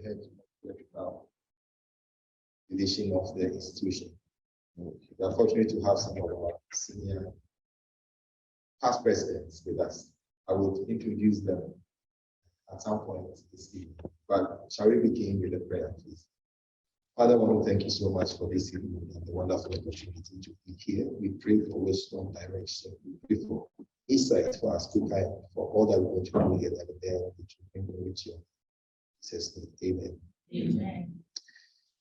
head of the electrical division of the institution. We are fortunate to have some of our senior past presidents with us. I would introduce them at some point this evening. But shall we begin with a prayer, please? Father, I want to thank you so much for this evening and the wonderful opportunity to be here. We pray for wisdom, direction. We pray for insight for our speaker and for all that we're going to do here there to bring glory to you. Amen. Amen.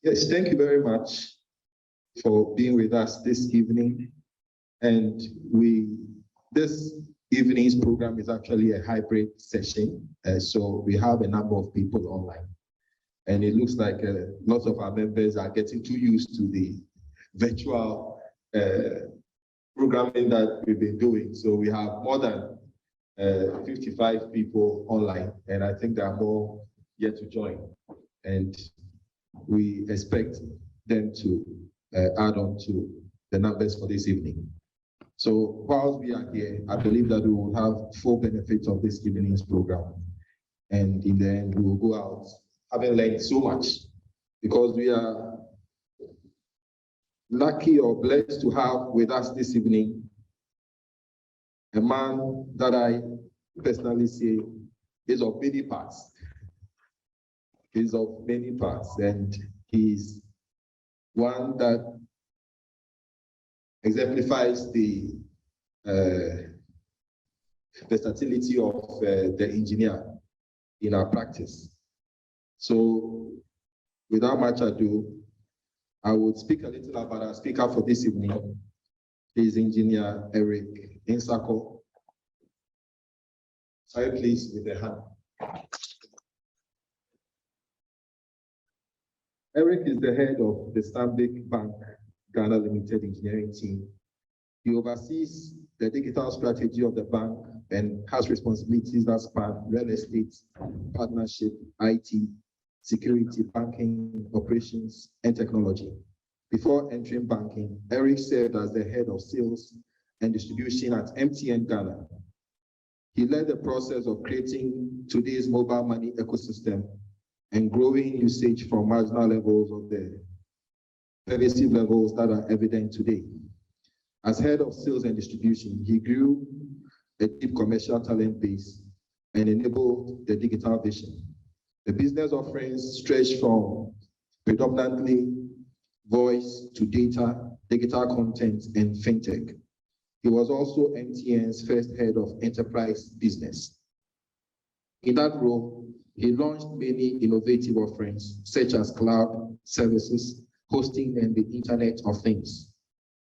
Yes, thank you very much for being with us this evening. And this evening's program is actually a hybrid session. So we have a number of people online. And it looks like lots of our members are getting too used to the virtual programming that we've been doing. So we have more than 55 people online, and I think there are more yet to join. And we expect them to add on to the numbers for this evening. So whilst we are here, I believe that we will have full benefit of this evening's program. And in the end, we will go out having learned so much, because we are lucky or blessed to have with us this evening a man that I personally say is of many parts. He's of many parts, and he's one that exemplifies the versatility of the engineer in our practice. So without much ado, I would speak a little about our speaker for this evening. He's Engineer Eric Insako. Sorry, please, with the hand. Eric is the head of the Stanbic Bank Ghana Limited engineering team. He oversees the digital strategy of the bank and has responsibilities that span real estate, partnership, IT, security, banking, operations, and technology. Before entering banking, Eric served as the head of sales and distribution at MTN Ghana. He led the process of creating today's mobile money ecosystem and growing usage from marginal levels of the pervasive levels that are evident today. As head of sales and distribution, he grew a deep commercial talent base and enabled the digital vision. The business offerings stretch from predominantly voice to data, digital content, and fintech. He was also MTN's first head of enterprise business. In that role, he launched many innovative offerings, such as cloud services, hosting, and the Internet of Things.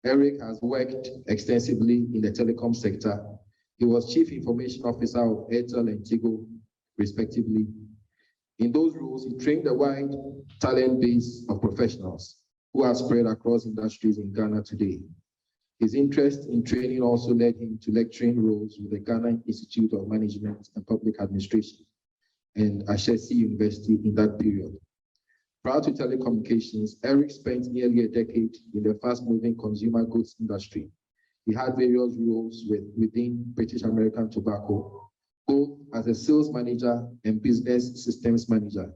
Eric has worked extensively in the telecom sector. He was Chief Information Officer of Airtel and Tigo, respectively. In those roles, he trained a wide talent base of professionals who are spread across industries in Ghana today. His interest in training also led him to lecturing roles with the Ghana Institute of Management and Public Administration and Ashesi University in that period. Prior to telecommunications, Eric spent nearly a decade in the fast-moving consumer goods industry. He had various roles within British American Tobacco, both as a sales manager and business systems manager.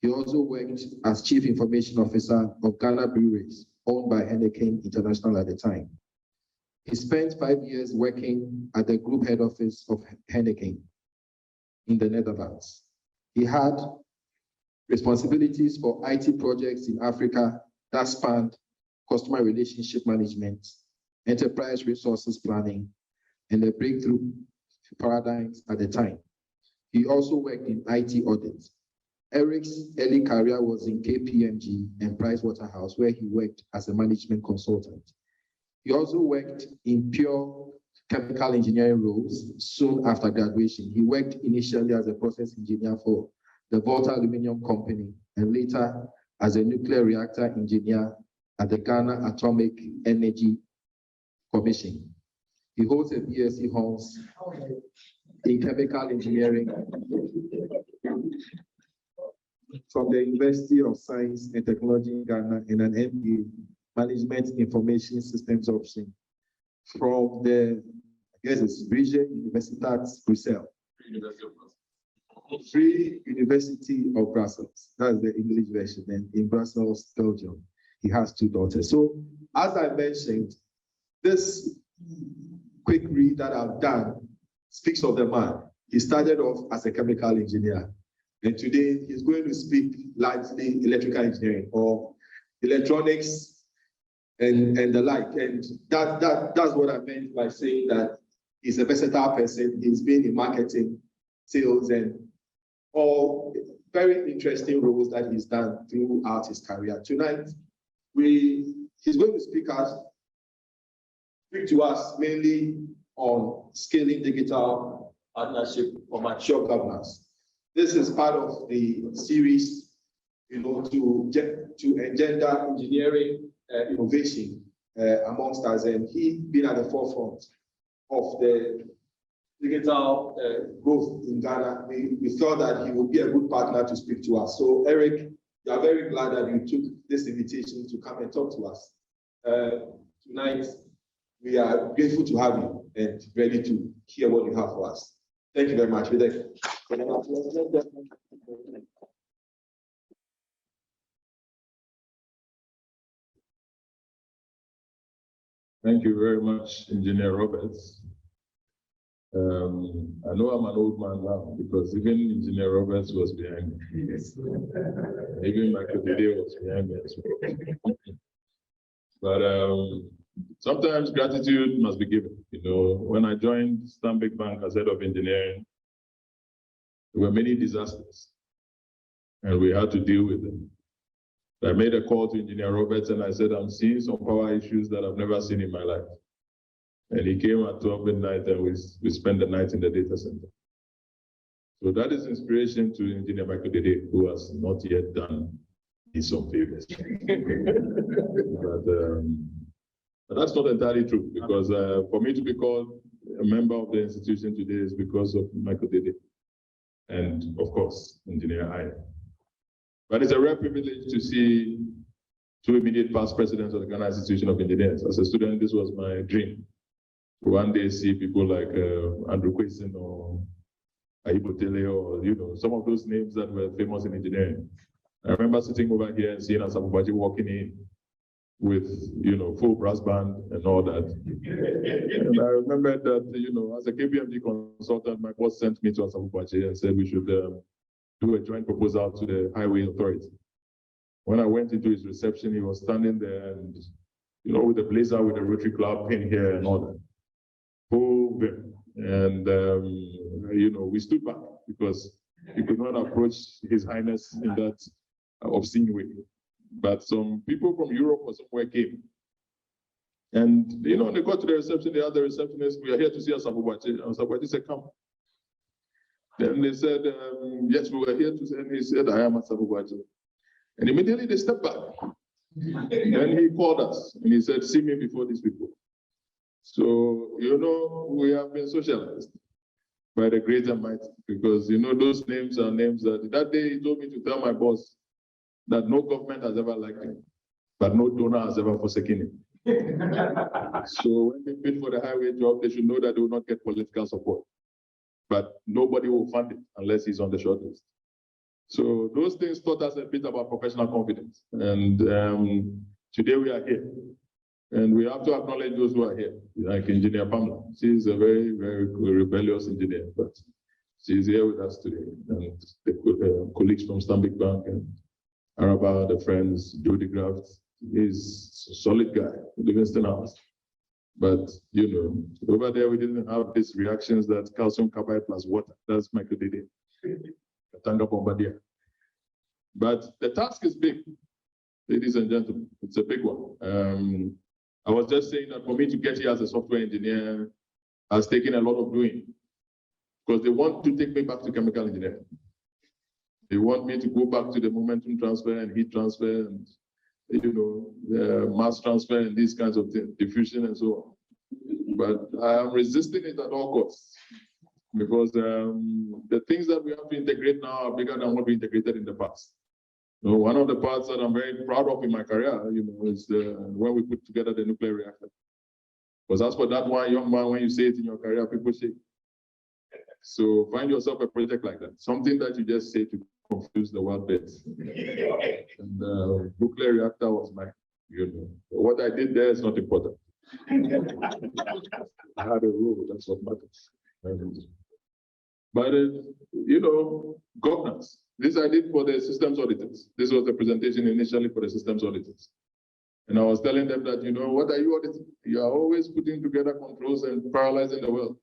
He also worked as Chief Information Officer of Ghana Breweries, owned by Heineken International at the time. He spent 5 years working at the group head office of Heineken in the Netherlands. He had responsibilities for IT projects in Africa that spanned customer relationship management, enterprise resources planning, and the breakthrough paradigms at the time. He also worked in IT audits. Eric's early career was in KPMG and Pricewaterhouse, where he worked as a management consultant. He also worked in pure chemical engineering roles soon after graduation. He worked initially as a process engineer for the Volta Aluminium Company and later as a nuclear reactor engineer at the Ghana Atomic Energy Commission. He holds a BSc Honors in chemical engineering from the University of Science and Technology in Ghana and an MBA, Management Information Systems option from the, I guess it's Brugge Universitat Brussels. Free University of Brussels. That's the English version. And in Brussels, Belgium, he has 2 daughters. So, as I mentioned, this quick read that I've done speaks of the man. He started off as a chemical engineer, and today he's going to speak largely electrical engineering or electronics and the like. And that's what I meant by saying that he's a versatile person. He's been in marketing, sales, and all very interesting roles that he's done throughout his career. Tonight, he's going to speak to us mainly on scaling digital partnership for mature governance. This is part of the series, to engender engineering innovation amongst us, and he been at the forefront of the digital growth in Ghana. We thought that he would be a good partner to speak to us. So, Eric, we are very glad that you took this invitation to come and talk to us. Tonight, we are grateful to have you and ready to hear what you have for us. Thank you very much. Thank you very much, Engineer Roberts. I know I'm an old man now because even Engineer Roberts was behind me. Yes. Even Michael Dede was behind me as well. But sometimes gratitude must be given. When I joined Stanbic Bank as head of engineering, there were many disasters, and we had to deal with them. I made a call to Engineer Roberts and I said, I'm seeing some power issues that I've never seen in my life. And he came at 12 midnight and we spent the night in the data center. So that is inspiration to Engineer Michael Dede, who has not yet done some favors. But that's not entirely true, because for me to be called a member of the institution today is because of Michael Dede and, of course, Engineer I. But it's a rare privilege to see 2 immediate past presidents of the Ghana Institution of Engineers. As a student, this was my dream. To one day see people like Andrew Quason or Aibo Tele, or some of those names that were famous in engineering. I remember sitting over here and seeing Asamoah walking in with full brass band and all that. And I remember that as a KPMG consultant, my boss sent me to Asamoah and said we should do a joint proposal to the Highway Authority. When I went into his reception, he was standing there and with a blazer with a Rotary Club pin here and all that. And we stood back because he could not approach His Highness in that obscene way. But some people from Europe or somewhere came. And they got to the reception, they had the receptionist, we are here to see Asamoah. And Asamoah said, come. Then they said, yes, we were here to see, and he said, I am Asamoah. And immediately they stepped back. Then he called us and he said, see me before these people. So, we have been socialized by the great and mighty, because, those names are names that day he told me to tell my boss that no government has ever liked him, but no donor has ever forsaken him. So when they bid for the highway job, they should know that they will not get political support, but nobody will fund it unless he's on the short list. So those things taught us a bit about professional confidence. And today we are here. And we have to acknowledge those who are here, like Engineer Pamela. She's a very, very rebellious engineer, but she's here with us today. And the colleagues from Stanbic Bank and Araba, the friends, Jody Graft, he's a solid guy, Livingston House. But, over there we didn't have these reactions that calcium carbide plus water. That's Michael Dede, Katanga Bombardier. But the task is big, ladies and gentlemen. It's a big one. I was just saying that for me to get here as a software engineer has taken a lot of doing, because they want to take me back to chemical engineering. They want me to go back to the momentum transfer and heat transfer and, mass transfer and these kinds of things, diffusion and so on. But I am resisting it at all costs, because the things that we have to integrate now are bigger than what we integrated in the past. One of the parts that I'm very proud of in my career, is when we put together the nuclear reactor. Because as for that one young man, when you say it in your career, people say. So find yourself a project like that, something that you just say to confuse the wild birds. And nuclear reactor was my, what I did there is not important. I had a rule, that's what matters. But governance. This I did for the systems auditors. This was the presentation initially for the systems auditors. And I was telling them that, what are you auditing? You are always putting together controls and paralyzing the world.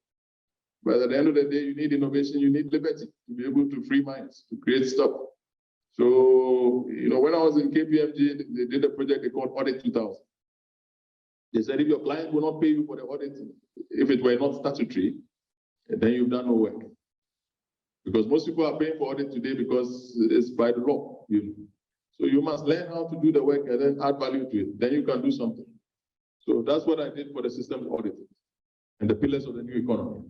But at the end of the day, you need innovation, you need liberty to be able to free minds, to create stuff. So, when I was in KPMG, they did a project they called Audit 2000. They said if your client will not pay you for the audit, if it were not statutory, then you've done no work. Because most people are paying for audit today because it's by the law. So you must learn how to do the work and then add value to it. Then you can do something. So that's what I did for the systems audit and the pillars of the new economy.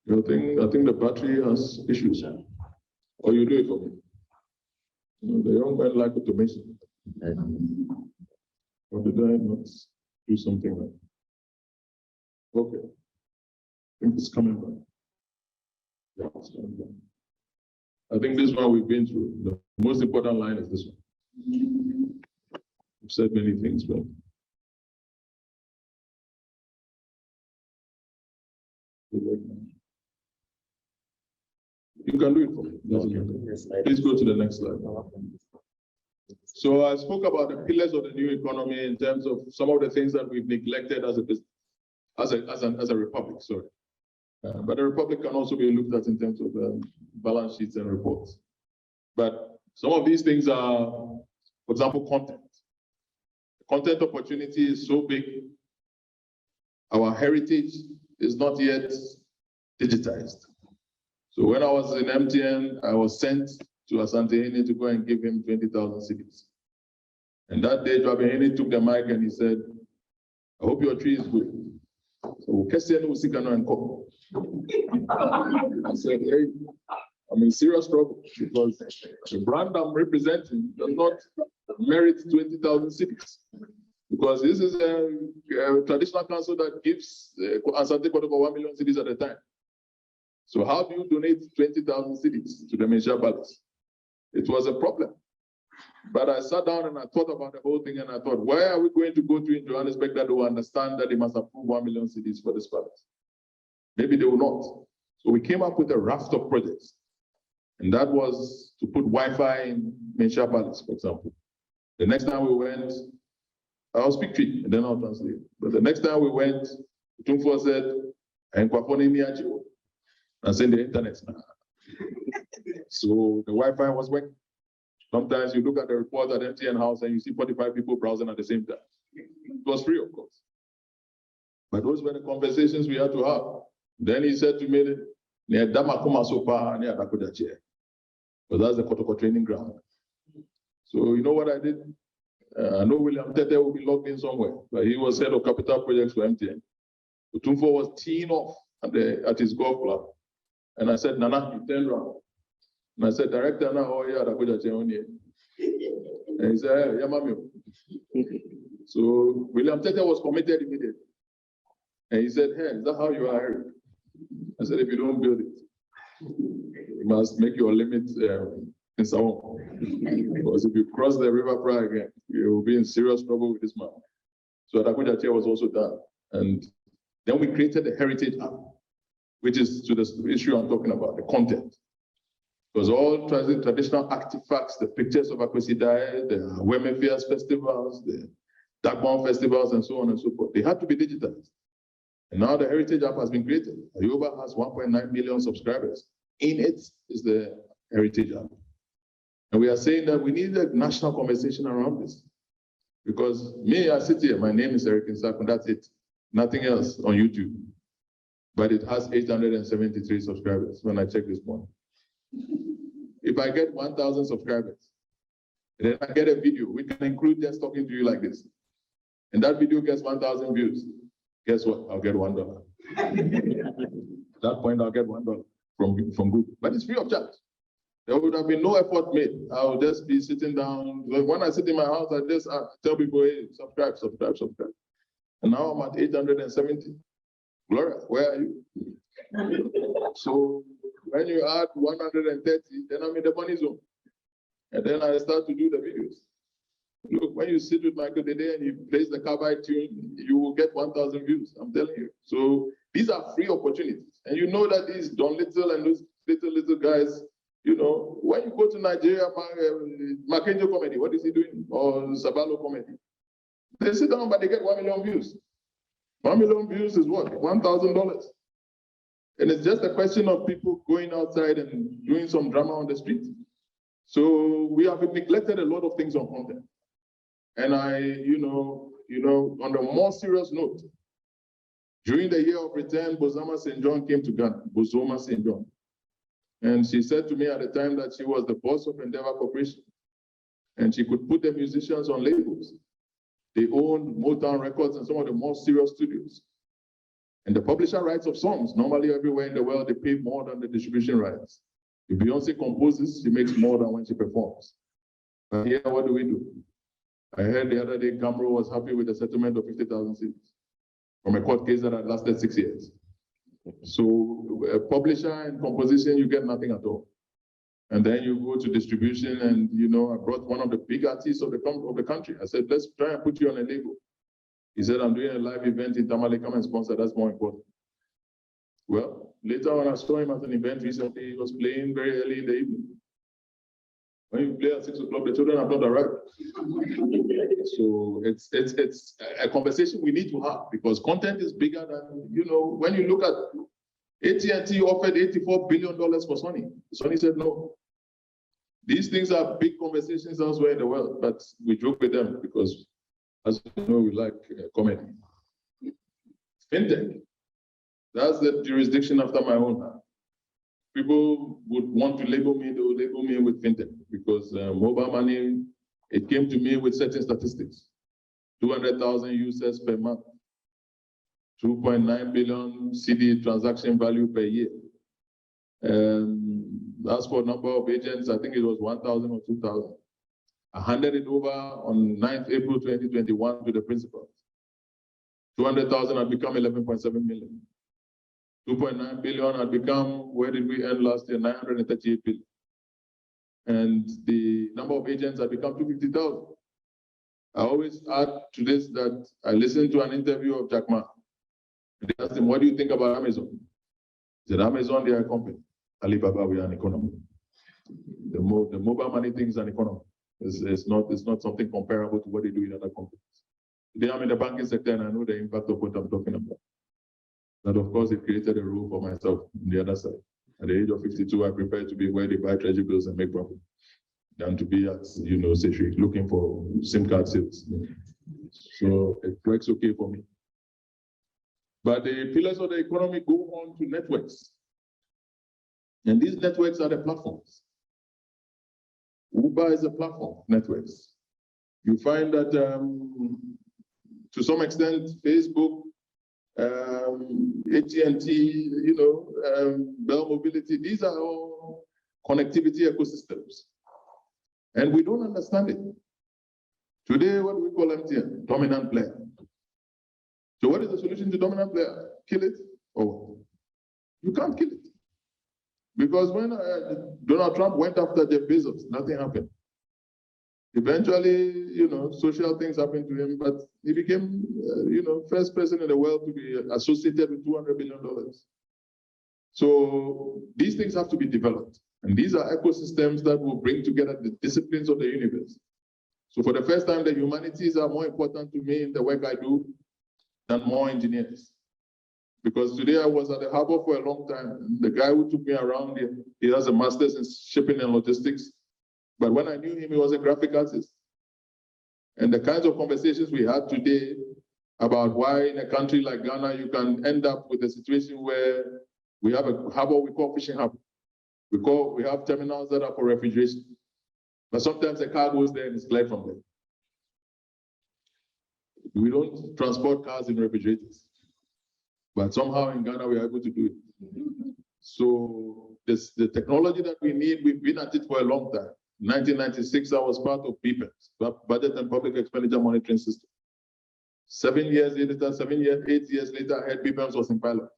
I think the battery has issues. Or you do it for me. The young men like automation. Or did I not do something like that? Okay. I think it's coming back. Yeah, it's coming back. I think this one we've been through. The most important line is this one. We've said many things, but you can do it for me. Please go to the next slide. So I spoke about the pillars of the new economy in terms of some of the things that we've neglected as a business, as a republic. Sorry, but the republic can also be looked at in terms of balance sheets and reports. But some of these things are, for example, content. Content opportunity is so big. Our heritage is not yet digitized. So when I was in MTN, I was sent to Asante to go and give him 20,000 cedis. And that day, Joabehini took the mic and he said, I hope your tree is good. So I said, hey, I'm in serious trouble because the brand I'm representing does not merit 20,000 cedis. Because this is a traditional council that gives Asante over 1 million cedis at a time. So how do you donate 20,000 cedis to the Mencha Palace? It was a problem. But I sat down and I thought about the whole thing and I thought, where are we going to go to in Johannesburg that they will understand that they must approve 1 million cedis for this palace? Maybe they will not. So we came up with a raft of projects. And that was to put Wi-Fi in Mencha Palace, for example. The next time we went, I'll speak Tree and then I'll translate. But the next time we went, Tumfo said, and send the internet. So the Wi-Fi was working. Sometimes you look at the report at MTN House and you see 45 people browsing at the same time. It was free, of course. But those were the conversations we had to have. Then he said to me, because that's the Kotoko training ground. So you know what I did? I know William Tete will be logged in somewhere, but he was head of capital projects for MTN. Utumfo was teeing off at his golf club. And I said, Nana, you turn around. And I said, Director, now, oh yeah, and he said, hey, yeah, mommy. So William Tete was committed immediately. And he said, hey, is that how you are? I said, if you don't build it, you must make your limit in Sao. Because if you cross the river Prague again, you will be in serious trouble with this man. So Adakuja Chair was also done. And then we created the Heritage App, which is to the issue I'm talking about, the content. Because all traditional artifacts, the pictures of Akwesi Dai, the Women Fairs festivals, the Dagmon festivals, and so on and so forth, they had to be digitized. And now the Heritage App has been created. Ayoba has 1.9 million subscribers. In it is the Heritage App. And we are saying that we need a national conversation around this. Because me, I sit here, my name is Eric Insakun, that's it. Nothing else on YouTube. But it has 873 subscribers when I check this morning. If I get 1,000 subscribers, then I get a video, we can include just talking to you like this. And that video gets 1,000 views. Guess what? I'll get $1. At that point, I'll get $1 from Google. But it's free of charge. There would have been no effort made. I'll just be sitting down. When I sit in my house, I just tell people, hey, subscribe, subscribe, subscribe. And now I'm at 870. Gloria, where are you? So when you add 130, then I'm in the money zone. And then I start to do the videos. Look, when you sit with Michael today and he plays the cowboy tune, you will get 1,000 views. I'm telling you. So these are free opportunities. And you know that these Don Little and those little guys, you know, when you go to Nigeria, Makenjo comedy, what is he doing? Or Sabalo comedy? They sit down, but they get 1 million views. 1 million views is what? $1,000. And it's just a question of people going outside and doing some drama on the street. So we have neglected a lot of things on content. And on the more serious note, during the year of return, Bozoma St. John came to Ghana, Bozoma St. John. And she said to me at the time that she was the boss of Endeavor Corporation. And she could put the musicians on labels. They owned Motown Records and some of the more serious studios. And the publisher rights of songs, normally everywhere in the world, they pay more than the distribution rights. If Beyonce composes, she makes more than when she performs. But here, what do? I heard the other day, Camero was happy with the settlement of 50,000 cedis from a court case that had lasted 6 years. So a publisher and composition, you get nothing at all. And then you go to distribution and, I brought one of the big artists of the country. I said, let's try and put you on a label. He said, I'm doing a live event in Tamale, come and sponsor, that's more important. Well, later on, I saw him at an event recently. He was playing very early in the evening. When you play at 6 o'clock, the children have not arrived. So it's a conversation we need to have because content is bigger than, when you look at AT&T offered $84 billion for Sony. Sony said no. These things are big conversations elsewhere in the world, but we joke with them because, as you know, we like comedy. Fintech. That's the jurisdiction after my own heart. People would want to label me, they would label me with fintech because mobile money, it came to me with certain statistics. 200,000 users per month, 2.9 billion CD transaction value per year. As for number of agents, I think it was 1,000 or 2,000. I handed it over on 9th April 2021 to the principals. 200,000 had become 11.7 million. 2.9 billion had become, where did we end last year? 938 billion. And the number of agents had become 250,000. I always add to this that I listened to an interview of Jack Ma. They asked him, what do you think about Amazon? He said, Amazon, they are a company. Alibaba, we are an economy. The mobile money thing is an economy. It's not something comparable to what they do in other companies. Today I'm in the banking sector and I know the impact of what I'm talking about. But of course, it created a role for myself on the other side. At the age of 52, I prefer to be where they buy treasury bills and make profit than to be at, Seychelles looking for SIM card sales. So it works okay for me. But the pillars of the economy go on to networks. And these networks are the platforms. Uber is a platform, networks. You find that to some extent, Facebook, AT&T, Bell Mobility, these are all connectivity ecosystems. And we don't understand it. Today, what do we call MTN? Dominant player. So what is the solution to dominant player? Kill it? Oh, you can't kill it. Because when Donald Trump went after Jeff Bezos, nothing happened. Eventually, social things happened to him, but he became, first person in the world to be associated with $200 billion. So these things have to be developed. And these are ecosystems that will bring together the disciplines of the universe. So for the first time, the humanities are more important to me in the work I do than more engineers. Because today I was at the harbor for a long time. The guy who took me around, he has a master's in shipping and logistics. But when I knew him, he was a graphic artist. And the kinds of conversations we had today about why in a country like Ghana, you can end up with a situation where we have a harbor we call fishing harbor. We have terminals that are for refrigeration. But sometimes a car goes there and it's cleared from there. We don't transport cars in refrigerators. But somehow in Ghana, we are able to do it. So the technology that we need, we've been at it for a long time. In 1996, I was part of BPEMS, Budget and Public Expenditure Monitoring System. 8 years later, I heard BPEMS was in pilot.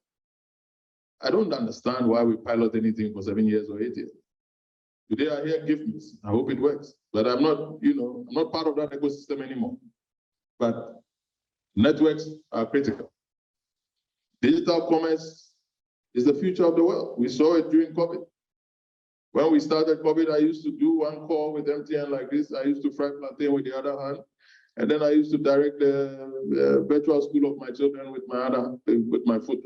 I don't understand why we pilot anything for 7 years or 8 years. Today I hear give me. I hope it works. But I'm not, I'm not part of that ecosystem anymore. But networks are critical. Digital commerce is the future of the world. We saw it during COVID. When we started COVID, I used to do one call with MTN like this. I used to fry plantain with the other hand. And then I used to direct the virtual school of my children with my foot.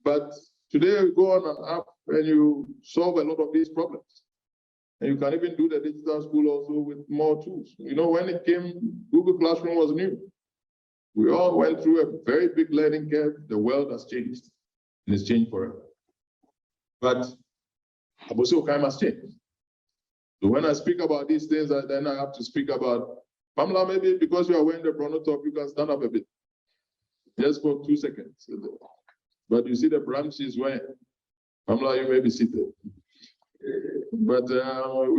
But today we go on an app and you solve a lot of these problems. And you can even do the digital school also with more tools. When it came, Google Classroom was new. We all went through a very big learning curve. The world has changed, and it's changed forever. But Abosi Okai must change. So when I speak about these things, then I have to speak about, Pamela, maybe because you are wearing the Bruno top, you can stand up a bit. Just for 2 seconds. But you see the branch is wearing. Pamela, you may be seated. But we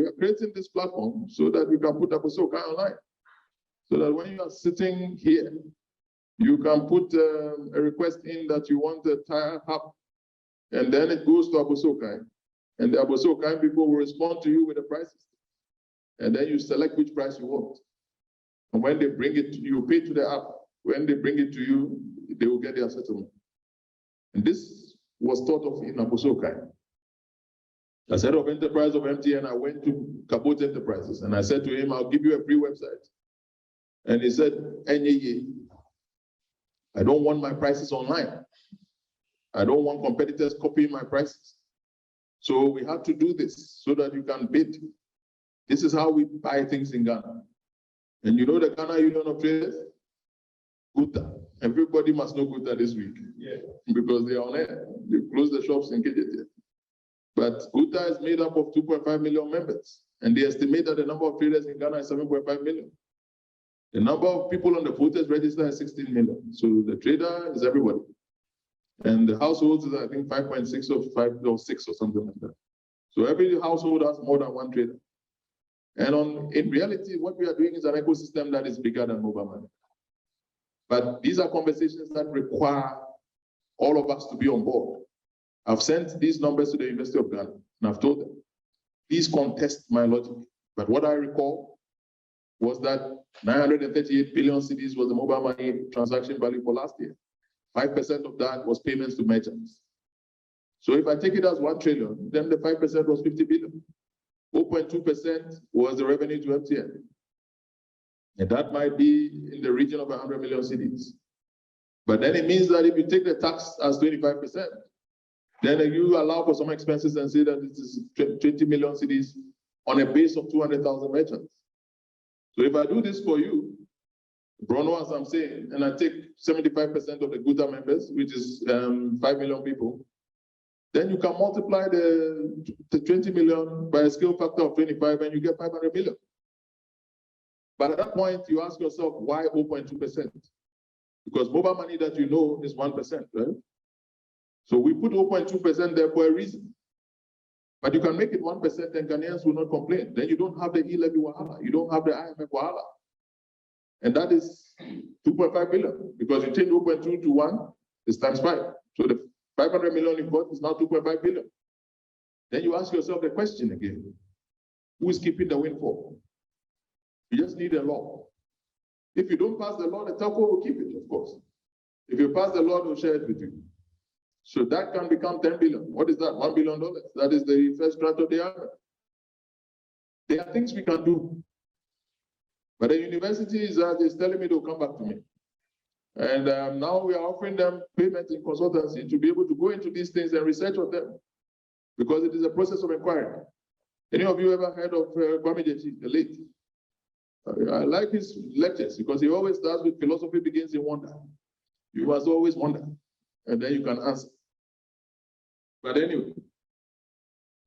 are creating this platform so that we can put Abosi Okai online. So that when you are sitting here, you can put a request in that you want a tire hub, and then it goes to Abosi Okai. And the Abosi Okai people will respond to you with the prices. And then you select which price you want. And when they bring it to you, you pay to the app. When they bring it to you, they will get their settlement. And this was thought of in Abosi Okai. As head of enterprise of MTN, I went to Kabot Enterprises and I said to him, I'll give you a free website. And he said, I don't want my prices online. I don't want competitors copying my prices. So we have to do this so that you can bid. This is how we buy things in Ghana. And you know the Ghana Union of Traders? Guta. Everybody must know Guta this week. Yeah. Because they are on air. They closed the shops in KJT. But Guta is made up of 2.5 million members. And they estimate that the number of traders in Ghana is 7.5 million. The number of people on the voters register is 16 million. So the trader is everybody. And the households is, I think, 5.6 or 5 or 6 or something like that. So every household has more than one trader. And in reality, what we are doing is an ecosystem that is bigger than mobile money. But these are conversations that require all of us to be on board. I've sent these numbers to the University of Ghana, and I've told them, please contest my logic. But what I recall was that 938 billion cedis was the mobile money transaction value for last year. 5% of that was payments to merchants. So if I take it as 1 trillion, then the 5% was 50 billion. 0.2% was the revenue to MTN. And that might be in the region of 100 million cedis. But then it means that if you take the tax as 25%, then you allow for some expenses and say that this is 20 million cedis on a base of 200,000 merchants. So if I do this for you, Bruno, as I'm saying, and I take 75% of the Guta members, which is 5 million people, then you can multiply the 20 million by a scale factor of 25 and you get 500 million. But at that point, you ask yourself, why 0.2%? Because mobile money that you know is 1%, right? So we put 0.2% there for a reason. But you can make it 1% and Ghanaians will not complain. Then you don't have the e-levy wahala. You don't have the IMF wahala. And that is 2.5 billion because you change 0.2 to 1, it's times 5. So the 500 million you got is now 2.5 billion. Then you ask yourself the question again, who is keeping the windfall? You just need a law. If you don't pass the law, the telco will keep it, of course. If you pass the law, they'll share it with you. So that can become 10 billion. What is that? $1 billion. That is the first tranche of the IMF. There are things we can do. But the university is telling me they'll come back to me. And now we are offering them payment in consultancy to be able to go into these things and research on them. Because it is a process of inquiry. Any of you ever heard of Kwame Gyekye, the late? I like his lectures because he always starts with philosophy begins in wonder. You must always wonder. And then you can answer. But anyway,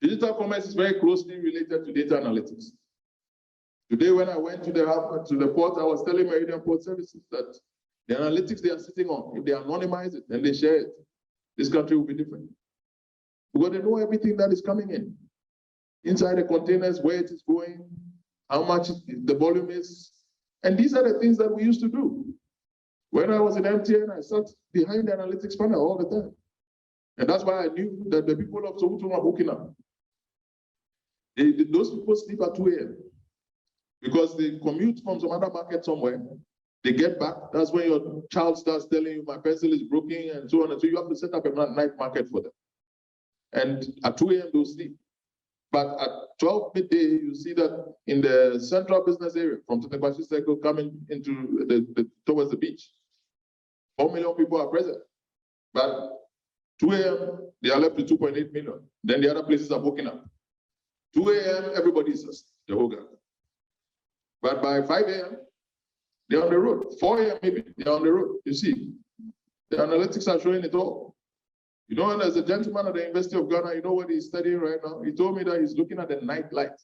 digital commerce is very closely related to data analytics. Today, when I went to the port, I was telling Meridian Port Services that the analytics they are sitting on, if they anonymize it and they share it, this country will be different. Because they know everything that is coming in. Inside the containers, where it is going, how much the volume is. And these are the things that we used to do. When I was in MTN, I sat behind the analytics panel all the time. And that's why I knew that the people of Soweto were waking up. Those people sleep at 2 a.m. because they commute from some other market somewhere. They get back. That's when your child starts telling you, my pencil is broken, and so on. And so you have to set up a night market for them. And at 2 a.m., they'll sleep. But at 12 midday, you see that in the central business area, from Tetekwashi Circle coming into towards the beach, 4 million people are present. But 2 a.m., they are left with 2.8 million. Then the other places are woken up. 2 a.m., everybody is asleep, the whole gang. But by 5 a.m., they're on the road. 4 a.m. maybe, they're on the road. You see, the analytics are showing it all. You know, and as a gentleman at the University of Ghana, you know what he's studying right now? He told me that he's looking at the night light.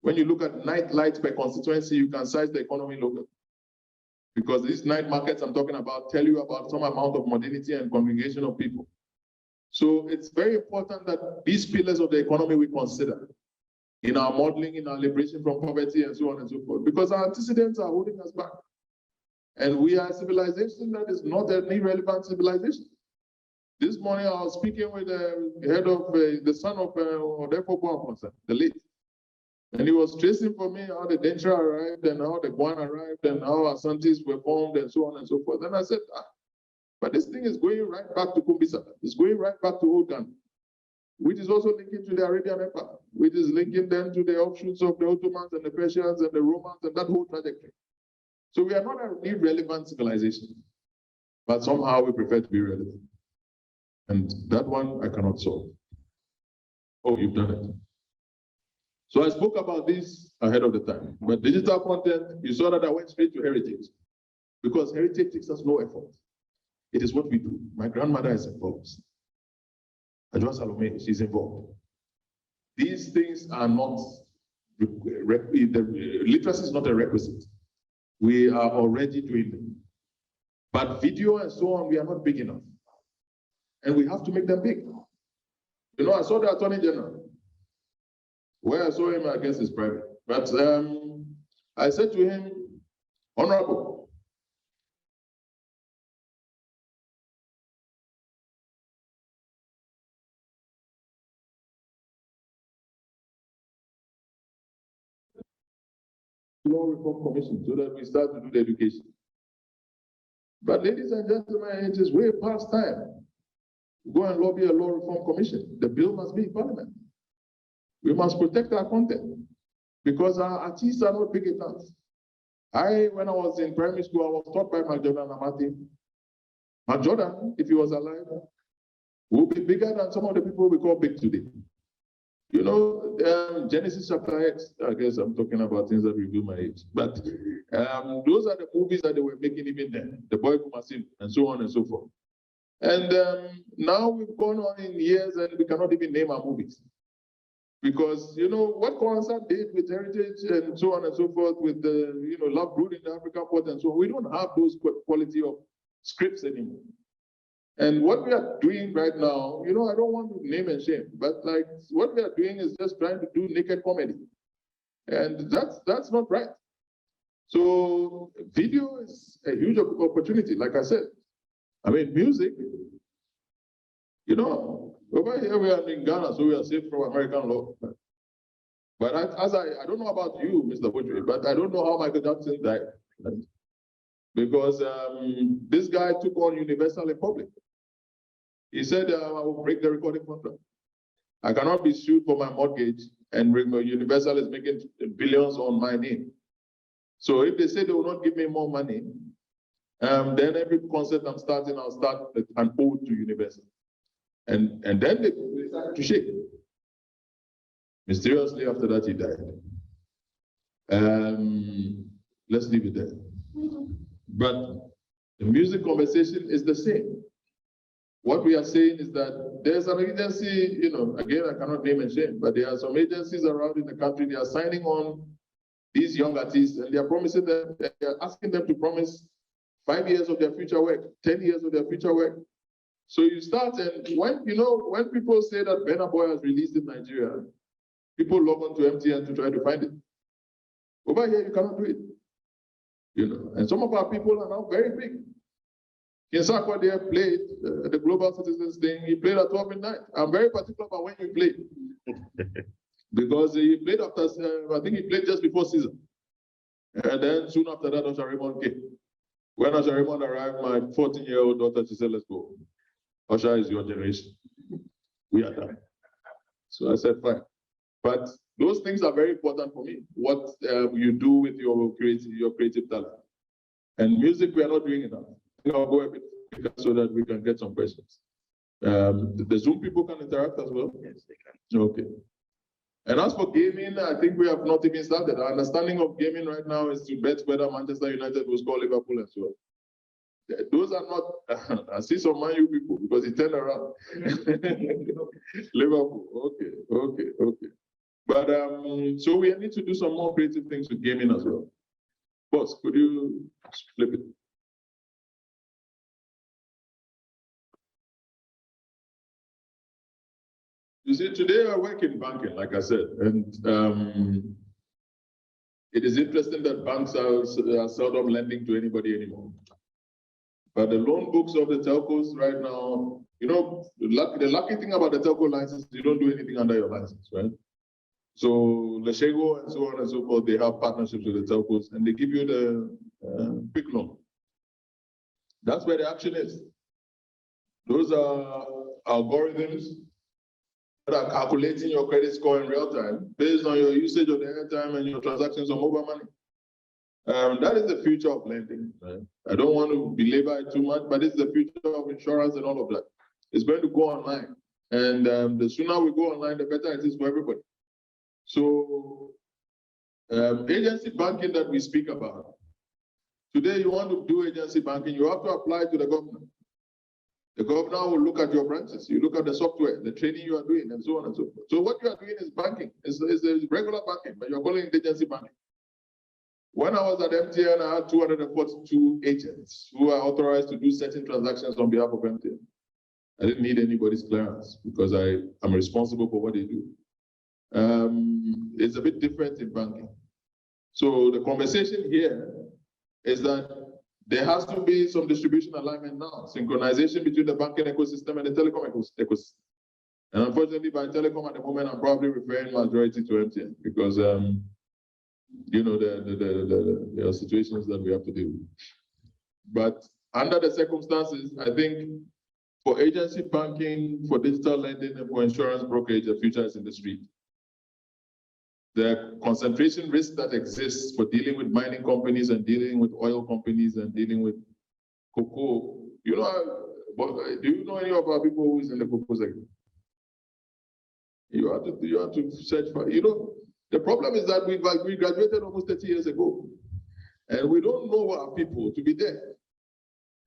When you look at night light per constituency, you can size the economy locally. Because these night markets I'm talking about tell you about some amount of modernity and congregation of people. So it's very important that these pillars of the economy we consider in our modeling, in our liberation from poverty, and so on and so forth. Because our antecedents are holding us back. And we are a civilization that is not an irrelevant civilization. This morning, I was speaking with the head of the son of Odepo, the late. And he was tracing for me how the Dentra arrived and how the Guan arrived and how Asantis were formed and so on and so forth. And I said, but this thing is going right back to Kumbisa. It's going right back to Old Ghana, which is also linking to the Arabian Empire, which is linking them to the offshoots of the Ottomans and the Persians and the Romans and that whole trajectory. So we are not an irrelevant civilization, but somehow we prefer to be relevant. And that one I cannot solve. Oh, you've done it. So I spoke about this ahead of the time. But digital content, you saw that I went straight to heritage. Because heritage takes us no effort. It is what we do. My grandmother is involved. Adjoa Salome, she's involved. These things are not, literacy is not a requisite. We are already doing them. But video and so on, we are not big enough. And we have to make them big. You know, I saw the Attorney General, where I saw him against his private. But I said to him, Honorable, Law Reform Commission, so that we start to do the education. But ladies and gentlemen, it is way past time. Go and lobby a law reform commission. The bill must be in Parliament. We must protect our content because our artists are not big enough. When I was in primary school, I was taught by McJordan Amati. McJordan, if he was alive, would be bigger than some of the people we call big today. You know, Genesis chapter X, I guess I'm talking about things that reveal my age. But those are the movies that they were making even then. The Boy Kumasin, and so on and so forth. And now we've gone on in years and we cannot even name our movies. Because, you know, what Kwanzaa did with heritage and so on and so forth, with the, you know, love brewed in the African pot and so on, we don't have those quality of scripts anymore. And what we are doing right now, you know, I don't want to name and shame, but like what we are doing is just trying to do naked comedy. And that's not right. So video is a huge opportunity, like I said. I mean, music, you know, over here we are in Ghana, so we are safe from American law. But I don't know about you, Mr. Butcher, but I don't know how Michael Jackson died. Because this guy took on Universal in public. He said, I will break the recording contract. I cannot be sued for my mortgage and Universal is making billions on my name. So if they say they will not give me more money, then every concert I'm starting, I'll start an ode to Universal. And then they started to shake. Mysteriously after that, he died. Let's leave it there. But the music conversation is the same. What we are saying is that there's an agency, you know, again, I cannot name and shame, but there are some agencies around in the country, they are signing on these young artists and they are promising them, they are asking them to promise 5 years of their future work, 10 years of their future work. So you start, and when people say that Burna Boy has released in Nigeria, people log on to MTN to try to find it. Over here, you cannot do it. You know, and some of our people are now very big. King Sakwa there played the Global Citizens thing. He played at 12 midnight. I'm very particular about when you play. Because he played after, I think he played just before Caesar. And then soon after that, Usher Raymond came. When Usher Raymond arrived, my 14-year-old daughter, she said, let's go. Usher is your generation. We are done. So I said, fine. But those things are very important for me. What you do with your creative talent. And music, we are not doing enough. I'll go a bit quicker so that we can get some questions. The Zoom people can interact as well? Yes, they can. Okay. And as for gaming, I think we have not even started. Our understanding of gaming right now is to bet whether Manchester United will score Liverpool as well. Those are not, I see some Man U people because he turned around. Liverpool, okay. But so we need to do some more creative things with gaming as well. Boss, could you flip it? You see, today I work in banking, like I said, and it is interesting that banks are seldom lending to anybody anymore. But the loan books of the telcos right now, you know, the lucky thing about the telco license, you don't do anything under your license, right? So Leshego and so on and so forth, they have partnerships with the telcos and they give you the quick loan. That's where the action is. Those are algorithms that are calculating your credit score in real time based on your usage of the airtime and your transactions on mobile money. That is the future of lending. Right? I don't want to belabor it too much, but it's the future of insurance and all of that. It's going to go online. And the sooner we go online, the better it is for everybody. So agency banking that we speak about, today you want to do agency banking, you have to apply to the governor. The governor will look at your branches, you look at the software, the training you are doing, and so on and so forth. So what you are doing is banking, it's regular banking, but you're calling it agency banking. When I was at MTN, I had 242 agents who are authorized to do certain transactions on behalf of MTN. I didn't need anybody's clearance because I am responsible for what they do. It's a bit different in banking. So the conversation here is that there has to be some distribution alignment now, synchronization between the banking ecosystem and the telecom ecosystem. And unfortunately, by telecom at the moment, I'm probably referring majority to MTN because you know, there are situations that we have to deal with. But under the circumstances, I think for agency banking, for digital lending, and for insurance brokerage, the future is in the street. The concentration risk that exists for dealing with mining companies and dealing with oil companies and dealing with cocoa, you know, do you know any of our people who is in the cocoa sector? You have to search for, you know, the problem is that we graduated almost 30 years ago, and we don't know our people to be there.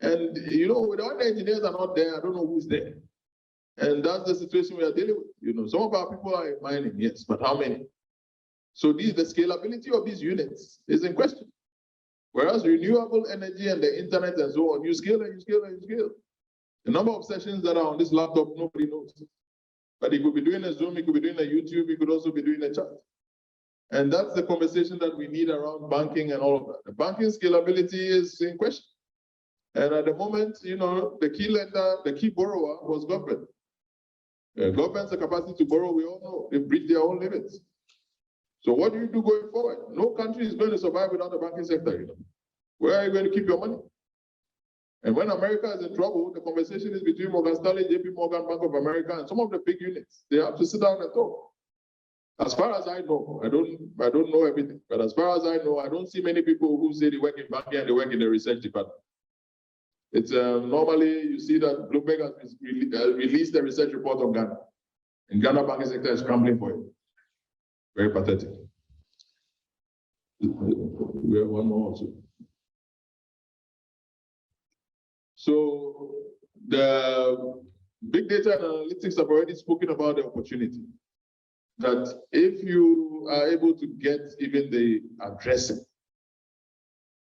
And, you know, without the engineers are not there, I don't know who's there. And that's the situation we are dealing with. You know, some of our people are in mining, yes, but how many? So the scalability of these units is in question. Whereas renewable energy and the internet and so on, you scale and you scale and you scale. The number of sessions that are on this laptop, nobody knows. But he could be doing a Zoom, he could be doing a YouTube, he could also be doing a chat. And that's the conversation that we need around banking and all of that. The banking scalability is in question. And at the moment, you know, the key lender, the key borrower was government. Government's capacity to borrow, we all know, they've reached their own limits. So what do you do going forward? No country is going to survive without the banking sector. You know? Where are you going to keep your money? And when America is in trouble, the conversation is between Morgan Stanley, JP Morgan, Bank of America, and some of the big units. They have to sit down and talk. As far as I know, I don't know everything, but as far as I know, I don't see many people who say they work in banking and they work in the research department. It's normally you see that Bloomberg has released a research report on Ghana, and Ghana banking sector is scrambling for it. Very pathetic. We have one more also. So the big data and analytics have already spoken about the opportunity. That if you are able to get even the addressing,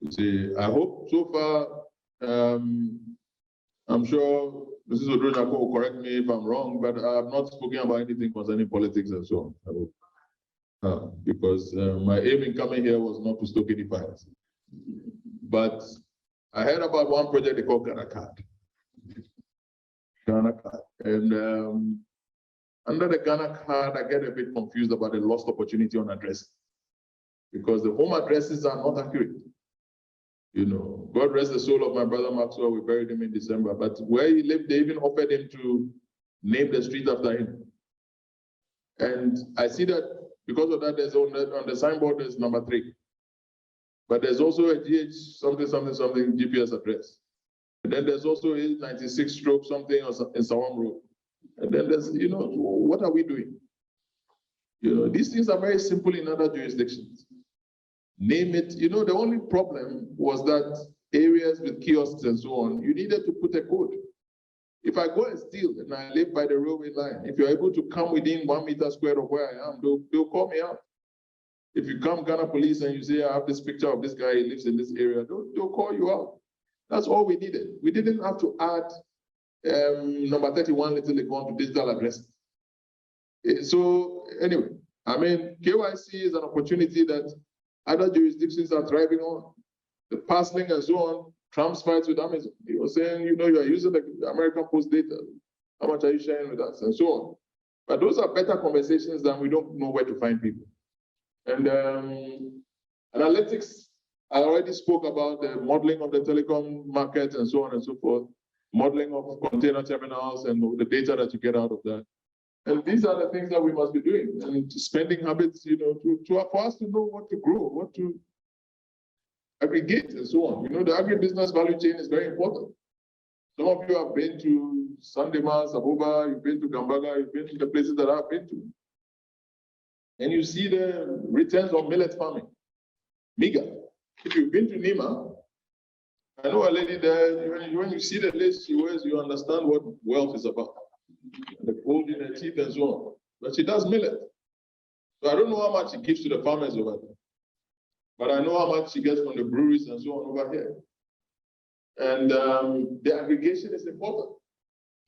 see, I hope so far, I'm sure Mrs. Odronako will correct me if I'm wrong, but I have not spoken about anything concerning politics and so on. I hope. Because my aim in coming here was not to stoke any fires. But I heard about one project they call Ghana Card. Ghana Card. And under the Ghana Card, I get a bit confused about the lost opportunity on address. Because the home addresses are not accurate. You know, God rest the soul of my brother Maxwell, we buried him in December. But where he lived, they even offered him to name the street after him. And I see that because of that, there's on the signboard, there's number 3. But there's also a GH something GPS address. And then there's also a 96 stroke something in Sawam Road. And then there's, you know, what are we doing? You know, these things are very simple in other jurisdictions. Name it. You know, the only problem was that areas with kiosks and so on, you needed to put a code. If I go and steal and I live by the railway line, if you're able to come within 1 meter square of where I am, they'll call me out. If you come Ghana police and you say, I have this picture of this guy, he lives in this area, they'll call you out. That's all we needed. We didn't have to add number 31 little icon to digital address. So anyway, I mean, KYC is an opportunity that other jurisdictions are thriving on. The parceling and so on, Trump's fights with Amazon. He was saying, you know, you are using the American Post data. How much are you sharing with us? And so on. But those are better conversations than we don't know where to find people. And analytics, I already spoke about the modeling of the telecom market and so on and so forth, modeling of container terminals and the data that you get out of that. And these are the things that we must be doing. And spending habits, you know, for us to know what to grow, what to aggregate and so on. You know, the agribusiness value chain is very important. Some of you have been to Sandema, Saboba, you've been to Gambaga, you've been to the places that I've been to. And you see the returns of millet farming. MEGA. If you've been to Nima, I know a lady there, when you see the list she wears, you understand what wealth is about. The gold in her teeth and so on. But she does millet. So I don't know how much she gives to the farmers over there. But I know how much she gets from the breweries and so on over here. And the aggregation is important.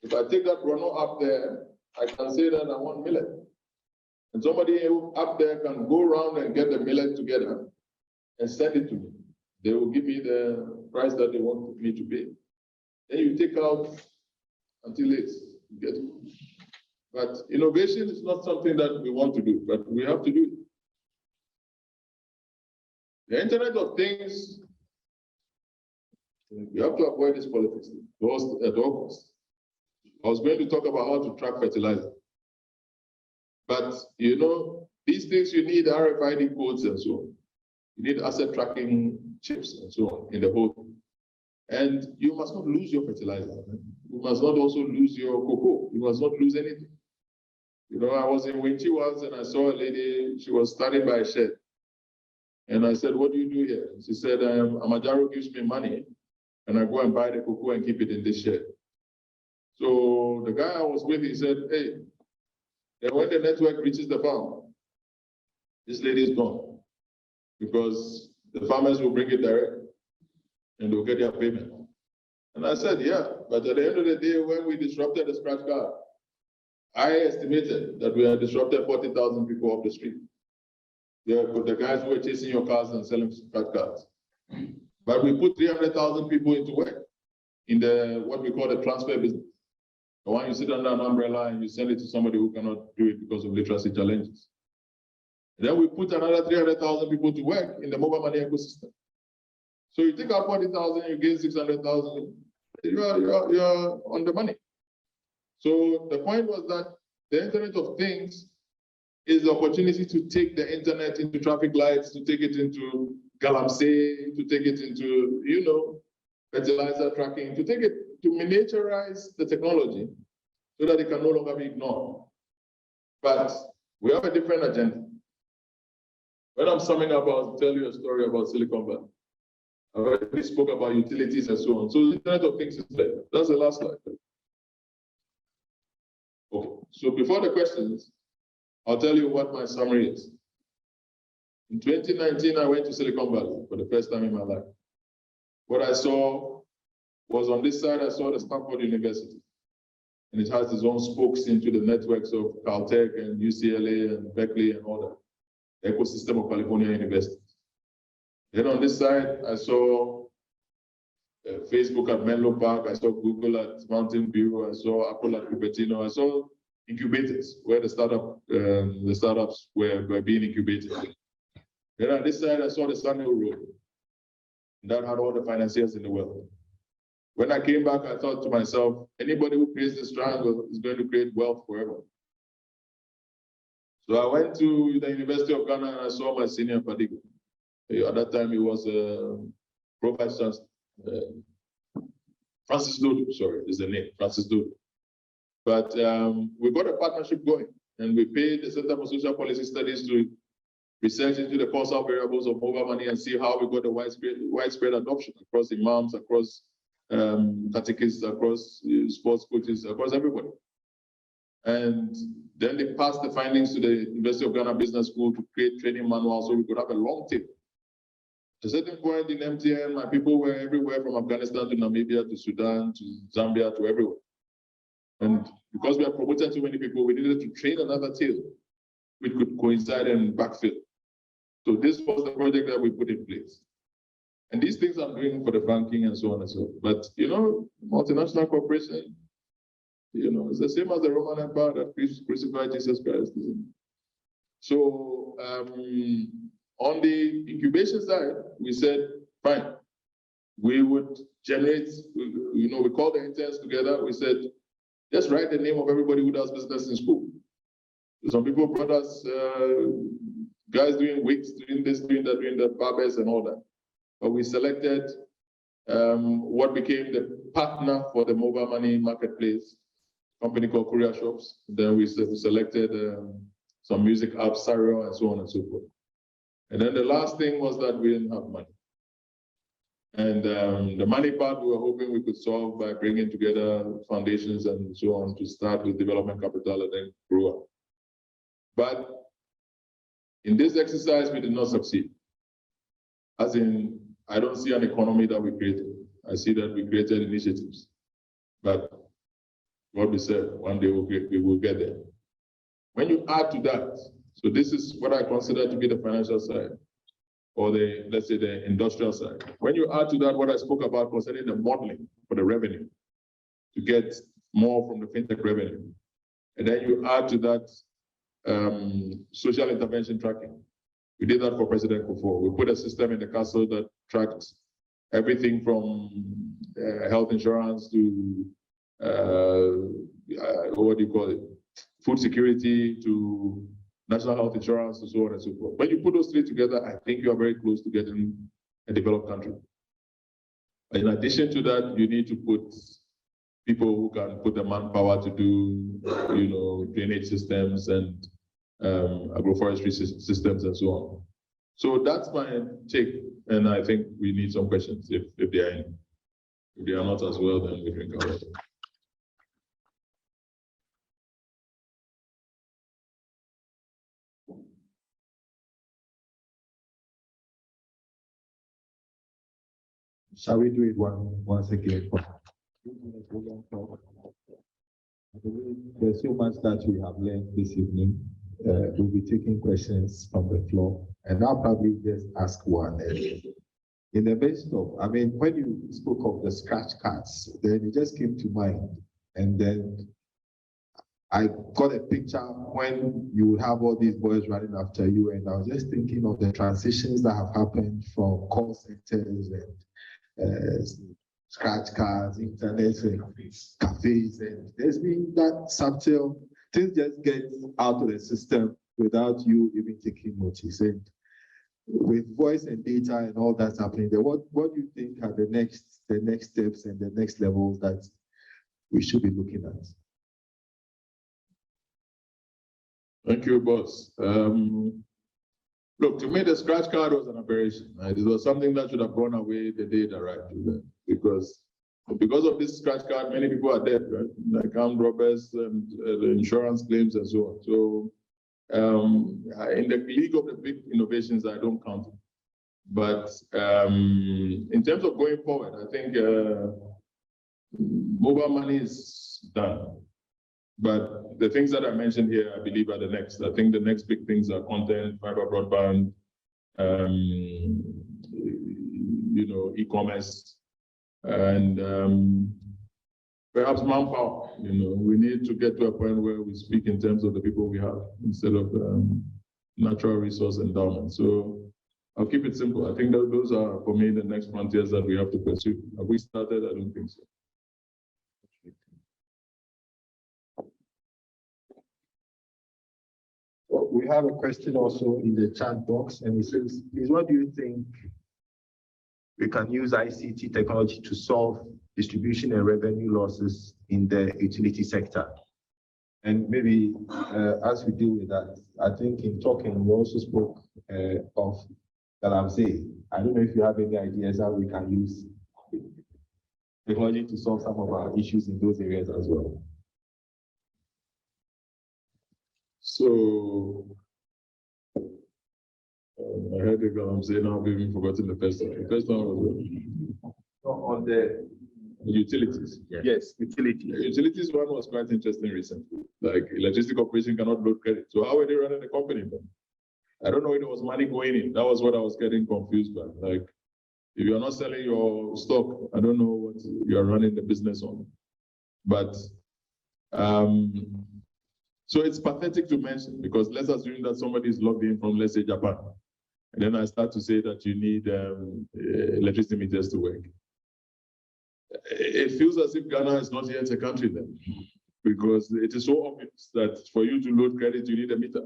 If I take that Bruno up there, I can say that I want millet. And somebody up there can go around and get the millet together and send it to me. They will give me the price that they want me to pay. Then you take out until it's get it. But innovation is not something that we want to do, but we have to do it. The Internet of Things, you have to avoid this politics at all costs. I was going to talk about how to track fertilizer. But, you know, these things you need RFID codes and so on. You need asset tracking chips and so on in the whole thing. And you must not lose your fertilizer. You must not also lose your cocoa. You must not lose anything. You know, I was in Winchi once and I saw a lady, she was standing by a shed. And I said, what do you do here? She said, Amajaro gives me money and I go and buy the cocoa and keep it in this shed. So the guy I was with, he said, hey, then when the network reaches the farm, this lady is gone because the farmers will bring it direct and they'll get their payment. And I said, yeah, but at the end of the day, when we disrupted the scratch card, I estimated that we had disrupted 40,000 people off the street. The guys who were chasing your cars and selling scratch cards. But we put 300,000 people into work in the what we call the transfer business. The one you sit under an umbrella and you send it to somebody who cannot do it because of literacy challenges. And then we put another 300,000 people to work in the mobile money ecosystem. So you take out 40,000, you gain 600,000, you're on the money. So the point was that the Internet of Things is the opportunity to take the internet into traffic lights, to take it into Galamsey, to take it into, you know, fertilizer tracking, to take it to miniaturize the technology so that it can no longer be ignored. But we have a different agenda. When I'm summing up, I'll tell you a story about Silicon Valley. I already spoke about utilities and so on. So the Internet of Things is there. That's the last slide. Okay. So before the questions, I'll tell you what my summary is. In 2019, I went to Silicon Valley for the first time in my life. What I saw was on this side, I saw the Stanford University. And it has its own spokes into the networks of Caltech and UCLA and Berkeley and all that, the ecosystem of California universities. Then on this side, I saw Facebook at Menlo Park. I saw Google at Mountain View. I saw Apple at Cupertino. I saw incubators where the startups were being incubated. Then on this side, I saw the Sun Hill Road. That had all the financiers in the world. When I came back, I thought to myself, anybody who creates this triangle is going to create wealth forever. So I went to the University of Ghana and I saw my senior Padigo. At that time, he was Vice Chancellor. Francis Dodo, sorry, is the name, Francis Dodo. But we got a partnership going, and we paid the Center for Social Policy Studies to research into the causal variables of mobile money and see how we got a widespread adoption across imams, across catechists, across sports coaches, across everybody. And then they passed the findings to the University of Ghana Business School to create training manuals so we could have a long tail. At a certain point in MTN, my people were everywhere from Afghanistan to Namibia to Sudan to Zambia to everywhere. And because we had promoted too many people, we needed to train another tail which could coincide and backfill. So this was the project that we put in place. And these things I'm doing for the banking and so on and so on. But, multinational corporation, it's the same as the Roman Empire that crucified Jesus Christ. So on the incubation side, we said, fine, we would generate, we called the interns together. We said, just write the name of everybody who does business in school. Some people brought us guys doing wigs, doing this, doing that, barbers and all that. But we selected what became the partner for the mobile money marketplace, a company called Courier Shops. Then we selected some music apps, Sario, and so on and so forth. And then the last thing was that we didn't have money. And the money part we were hoping we could solve by bringing together foundations and so on to start with development capital and then grow up. But in this exercise, we did not succeed. As in, I don't see an economy that we created. I see that we created initiatives. But what we said, one day we will get there. When you add to that, so this is what I consider to be the financial side, or let's say the industrial side. When you add to that what I spoke about concerning the modeling for the revenue, to get more from the fintech revenue, and then you add to that social intervention tracking. We did that for President Kufuor. We put a system in the castle that tracked everything from health insurance to what do you call it? Food security to national health insurance and so on and so forth. When you put those three together, I think you are very close to getting a developed country. In addition to that, you need to put people who can put the manpower to do, drainage systems and agroforestry systems and so on. So that's my take, and I think we need some questions if they are in. If they are not as well, then we drink our water. Shall we do it once again? There's so much that we have learned this evening. We'll be taking questions from the floor, and I'll probably just ask one. In the midst of, when you spoke of the scratch cards, then it just came to mind, and then I got a picture when you would have all these boys running after you, and I was just thinking of the transitions that have happened from call centers and scratch cards, internet, and cafes, and there's been that subtle, things just get out of the system without you even taking notice. And with voice and data and all that's happening there, what do you think are the next steps and the next levels that we should be looking at? Thank you, boss. Look, to me, the scratch card was an aberration. Right? It was something that should have gone away the day it arrived, because of this scratch card, many people are dead, right? Like armed robbers and the insurance claims and so on. So, in the league of the big innovations, I don't count it. But in terms of going forward, I think mobile money is done. But the things that I mentioned here, I believe, are the next. I think the next big things are content, fiber broadband, e-commerce, And perhaps manpower. We need to get to a point where we speak in terms of the people we have instead of natural resource endowment. So I'll keep it simple. I think that those are, for me, the next frontiers that we have to pursue. Have we started? I don't think so. Well, we have a question also in the chat box, and it says, please, what do you think we can use ICT technology to solve distribution and revenue losses in the utility sector? And maybe as we deal with that, I think in talking, we also spoke of Galamsey. I don't know if you have any ideas how we can use technology to solve some of our issues in those areas as well. So I heard the Galamsey, now I've even forgotten the first one. The first one was on the utilities. Yes, utilities. The utilities one was quite interesting recently. Like electricity corporation cannot load credit. So how are they running the company then? I don't know if there was money going in. That was what I was getting confused by. Like, if you're not selling your stock, I don't know what you're running the business on. But so it's pathetic to mention, because let's assume that somebody is logged in from, let's say, Japan. And then I start to say that you need electricity meters to work. It feels as if Ghana is not yet a country then, because it is so obvious that for you to load credit, you need a meter.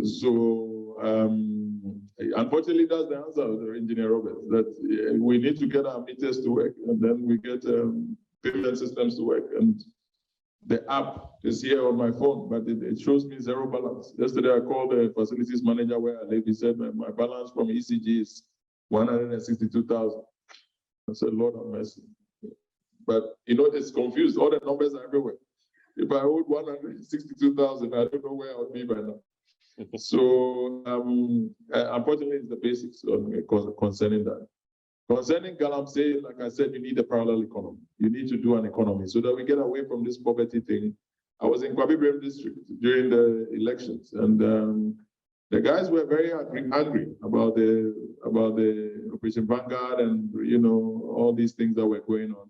So unfortunately, that's the answer, Engineer Robert, that we need to get our meters to work, and then we get payment systems to work. And the app is here on my phone, but it shows me zero balance. Yesterday, I called the facilities manager where I live. He said, my balance from ECG is 162,000. I said, Lord have mercy. But it's confused. All the numbers are everywhere. If I owed 162,000, I don't know where I would be by now. So unfortunately, it's the basics concerning that. Concerning Galamsey, like I said, you need a parallel economy. You need to do an economy so that we get away from this poverty thing. I was in Kwabi Brem district during the elections, and the guys were very angry about the Operation Vanguard and all these things that were going on.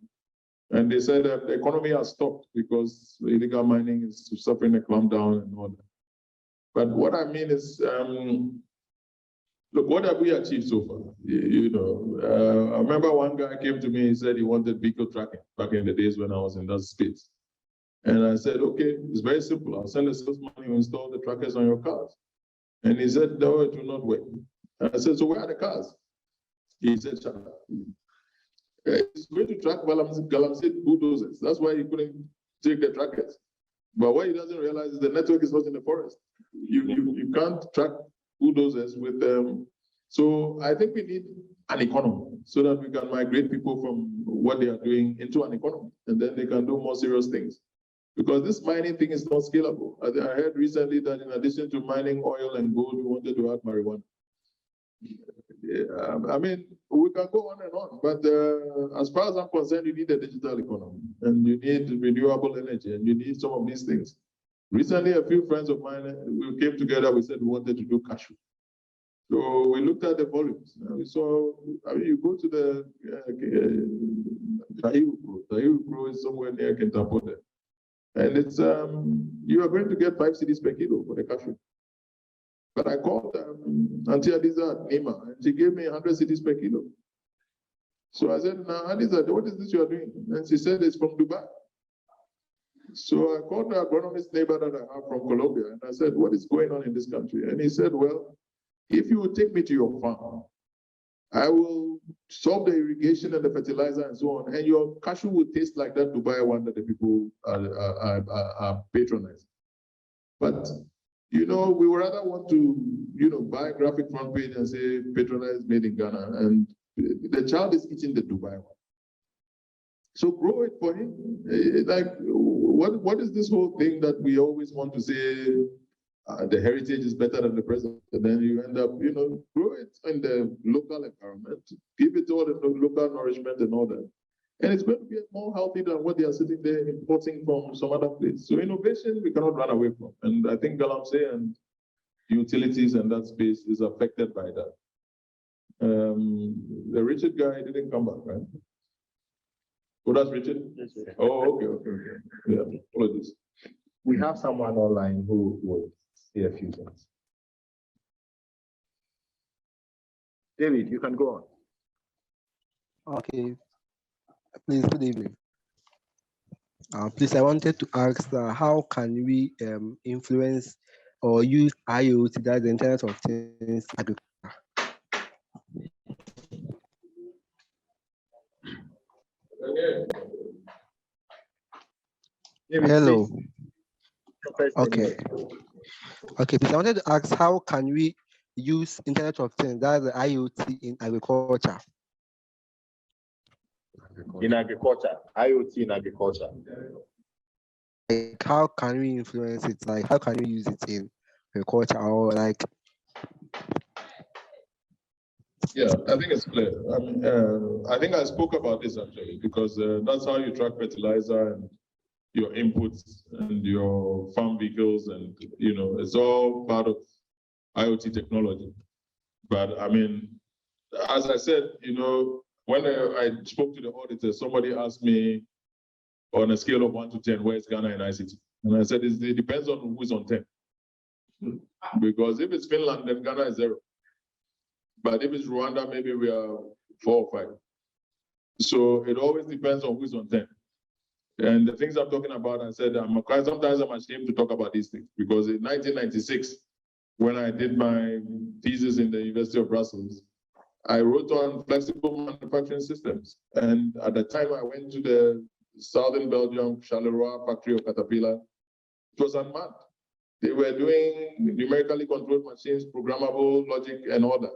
And they said that the economy has stopped because illegal mining is suffering a clampdown and all that. But what I mean is, look, what have we achieved so far? I remember one guy came to me, he said he wanted vehicle tracking back in the days when I was in that space. And I said, okay, it's very simple. I'll send a salesman to install the trackers on your cars. And he said, no, it will not work. And I said, so where are the cars? He said, it's going to track Galamsey bulldozers. That's why he couldn't take the trackers. But what he doesn't realize is the network is not in the forest. You can't track bulldozers with them. So I think we need an economy so that we can migrate people from what they are doing into an economy, and then they can do more serious things. Because this mining thing is not scalable. I heard recently that in addition to mining oil and gold, we wanted to add marijuana. I mean, we can go on and on, but as far as I'm concerned, you need a digital economy, and you need renewable energy, and you need some of these things. Recently, a few friends of mine, we came together, we said we wanted to do cashew. So we looked at the volumes. We saw, you go to the Tahiru Pro is somewhere near Kentapo there. And it's, you are going to get 5 cedis per kilo for the cashew. But I called Auntie Adiza at Nima, and she gave me 100 cedis per kilo. So I said, now, Adiza, what is this you are doing? And she said, it's from Dubai. So I called the agronomist neighbor that I have from Colombia, and I said, what is going on in this country? And he said, well, if you will take me to your farm, I will solve the irrigation and the fertilizer and so on, and your cashew will taste like that Dubai one that the people are patronizing. But, we would rather want to, buy a graphic front page and say patronize made in Ghana, and the child is eating the Dubai one. So grow it for him. Like, what is this whole thing that we always want to say, the heritage is better than the present, and then you end up, grow it in the local environment, give it all the local nourishment and all that. And it's going to be more healthy than what they are sitting there importing from some other place. So innovation, we cannot run away from. And I think Galamsey and utilities and that space is affected by that. The Richard guy didn't come back, right? Oh, that's Richard? Oh, okay. Yeah, apologies. We have someone online who would say a few things. David, you can go on. Okay, please, good evening. Please, I wanted to ask how can we influence or use IoT, that's the Internet of Things, agriculture? Hello. Okay. Okay, please, I wanted to ask how can we use Internet of Things, that's the IoT, in agriculture? In agriculture, IoT in agriculture. Like, how can we influence it? Like, how can we use it in agriculture, or like? Yeah, I think it's clear. I think I spoke about this actually, because that's how you track fertilizer and your inputs and your farm vehicles, and it's all part of IoT technology. But I mean, as I said, when I spoke to the auditor, somebody asked me on a scale of 1 to 10, where's Ghana in ICT? And I said, it depends on who's on 10. Because if it's Finland, then Ghana is 0. But if it's Rwanda, maybe we are 4 or 5. So it always depends on who's on 10. And the things I'm talking about, I said, sometimes I'm ashamed to talk about these things, because in 1996, when I did my thesis in the University of Brussels, I wrote on flexible manufacturing systems. And at the time I went to the southern Belgium Charleroi factory of Caterpillar, it was unmanned. They were doing numerically controlled machines, programmable logic and all that.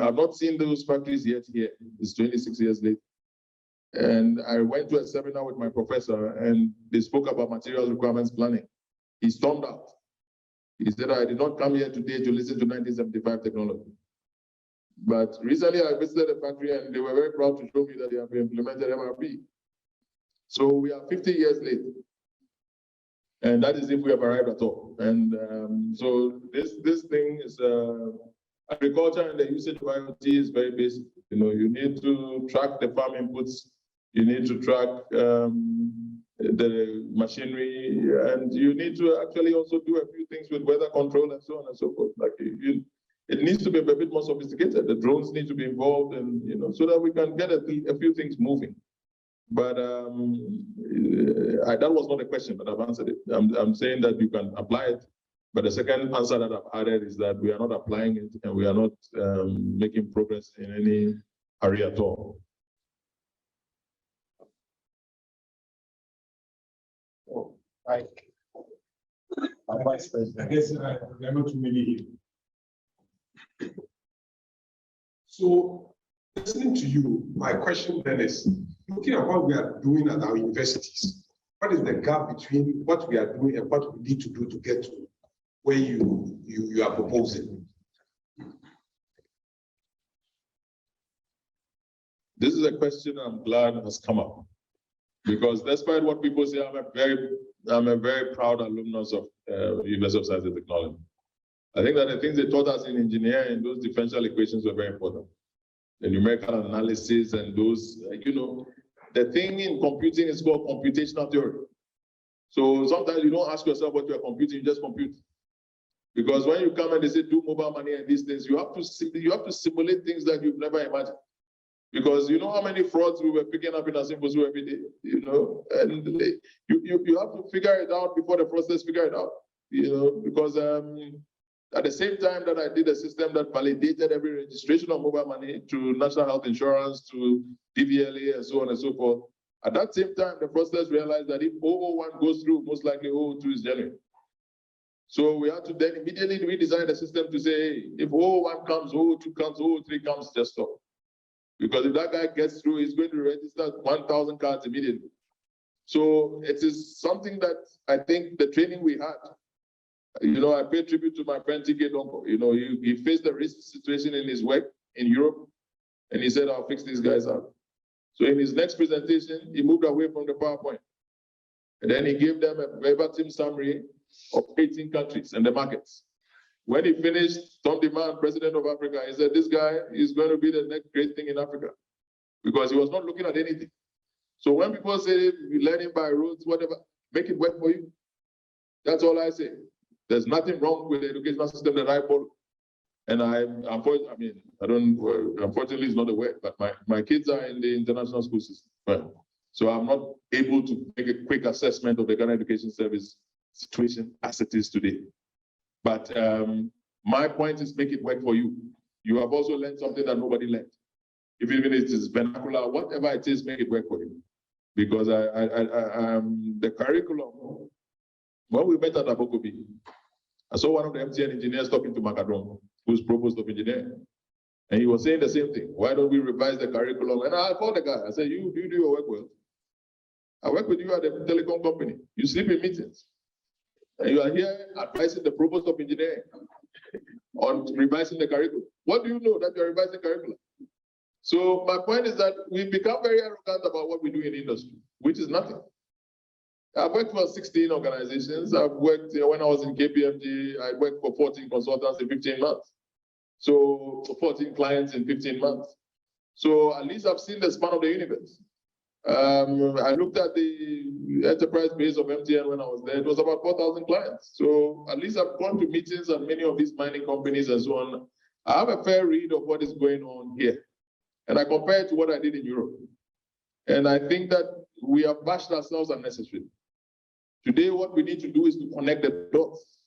I've not seen those factories yet here. It's 26 years later. And I went to a seminar with my professor, and they spoke about materials requirements planning. He stormed out. He said, I did not come here today to listen to 1975 technology. But recently I visited a factory, and they were very proud to show me that they have implemented MRP. So we are 50 years late. And that is if we have arrived at all. And so this thing is, agriculture and the usage of IoT is very basic. You need to track the farm inputs. You need to track the machinery, and you need to actually also do a few things with weather control and so on and so forth. Like it needs to be a bit more sophisticated. The drones need to be involved, and so that we can get a few things moving. But that was not a question, but I've answered it. I'm saying that you can apply it. But the second answer that I've added is that we are not applying it, and we are not making progress in any area at all. Vice President. I guess there are not too many here. So, listening to you, my question then is, looking at what we are doing at our universities, what is the gap between what we are doing and what we need to do to get to where you are proposing? This is a question I'm glad has come up, because despite what people say, I'm a very proud alumnus of University of Science and Technology. I think that the things they taught us in engineering, those differential equations were very important. The numerical analysis and those, the thing in computing is called computational theory. So sometimes you don't ask yourself what you are computing, you just compute. Because when you come and they say do mobile money and these things, you have to simulate things that you've never imagined. Because you know how many frauds we were picking up in a simple zoo every day, and you have to figure it out before the process figure it out, because at the same time that I did a system that validated every registration of mobile money to National Health Insurance, to DVLA, and so on and so forth, at that same time, the process realized that if 001 goes through, most likely 002 is genuine. So we had to then immediately redesign the system to say, hey, if 001 comes, 002 comes, 003 comes, just stop. Because if that guy gets through, he's going to register 1,000 cards immediately. So it is something that I think the training we had, I pay tribute to my friend TK Donko. He faced the risk situation in his work in Europe, and he said, I'll fix these guys out. So in his next presentation, he moved away from the PowerPoint. And then he gave them a verbatim summary of 18 countries and the markets. When he finished, Tom Demand, president of Africa, he said, this guy is going to be the next great thing in Africa. because he was not looking at anything. So when people say learning by rote, whatever, make it work for you. That's all I say. There's nothing wrong with the educational system that I follow. And unfortunately, it's not a word, but my kids are in the international school system. Right? So I'm not able to make a quick assessment of the Ghana Education Service situation as it is today. But my point is make it work for you. You have also learned something that nobody learned. If even it is vernacular, whatever it is, make it work for you. Because the curriculum, when we met at Abokobi, I saw one of the MTN engineers talking to Macadam, who's provost of engineering. And he was saying the same thing. Why don't we revise the curriculum? And I called the guy. I said, you do your work well. I work with you at the telecom company. You sleep in meetings. And you are here advising the provost of engineering on revising the curriculum. What do you know that you're revising curriculum? So my point is that we've become very arrogant about what we do in the industry, which is nothing. I've worked for 16 organizations. I've worked, when I was in KPMG, I worked for 14 consultants in 15 months. So 14 clients in 15 months. So at least I've seen the span of the universe. I looked at the enterprise base of MTN when I was there. It was about 4,000 clients. So at least I've gone to meetings at many of these mining companies and so on. I have a fair read of what is going on here. And I compare it to what I did in Europe. And I think that we have bashed ourselves unnecessarily. Today, what we need to do is to connect the dots.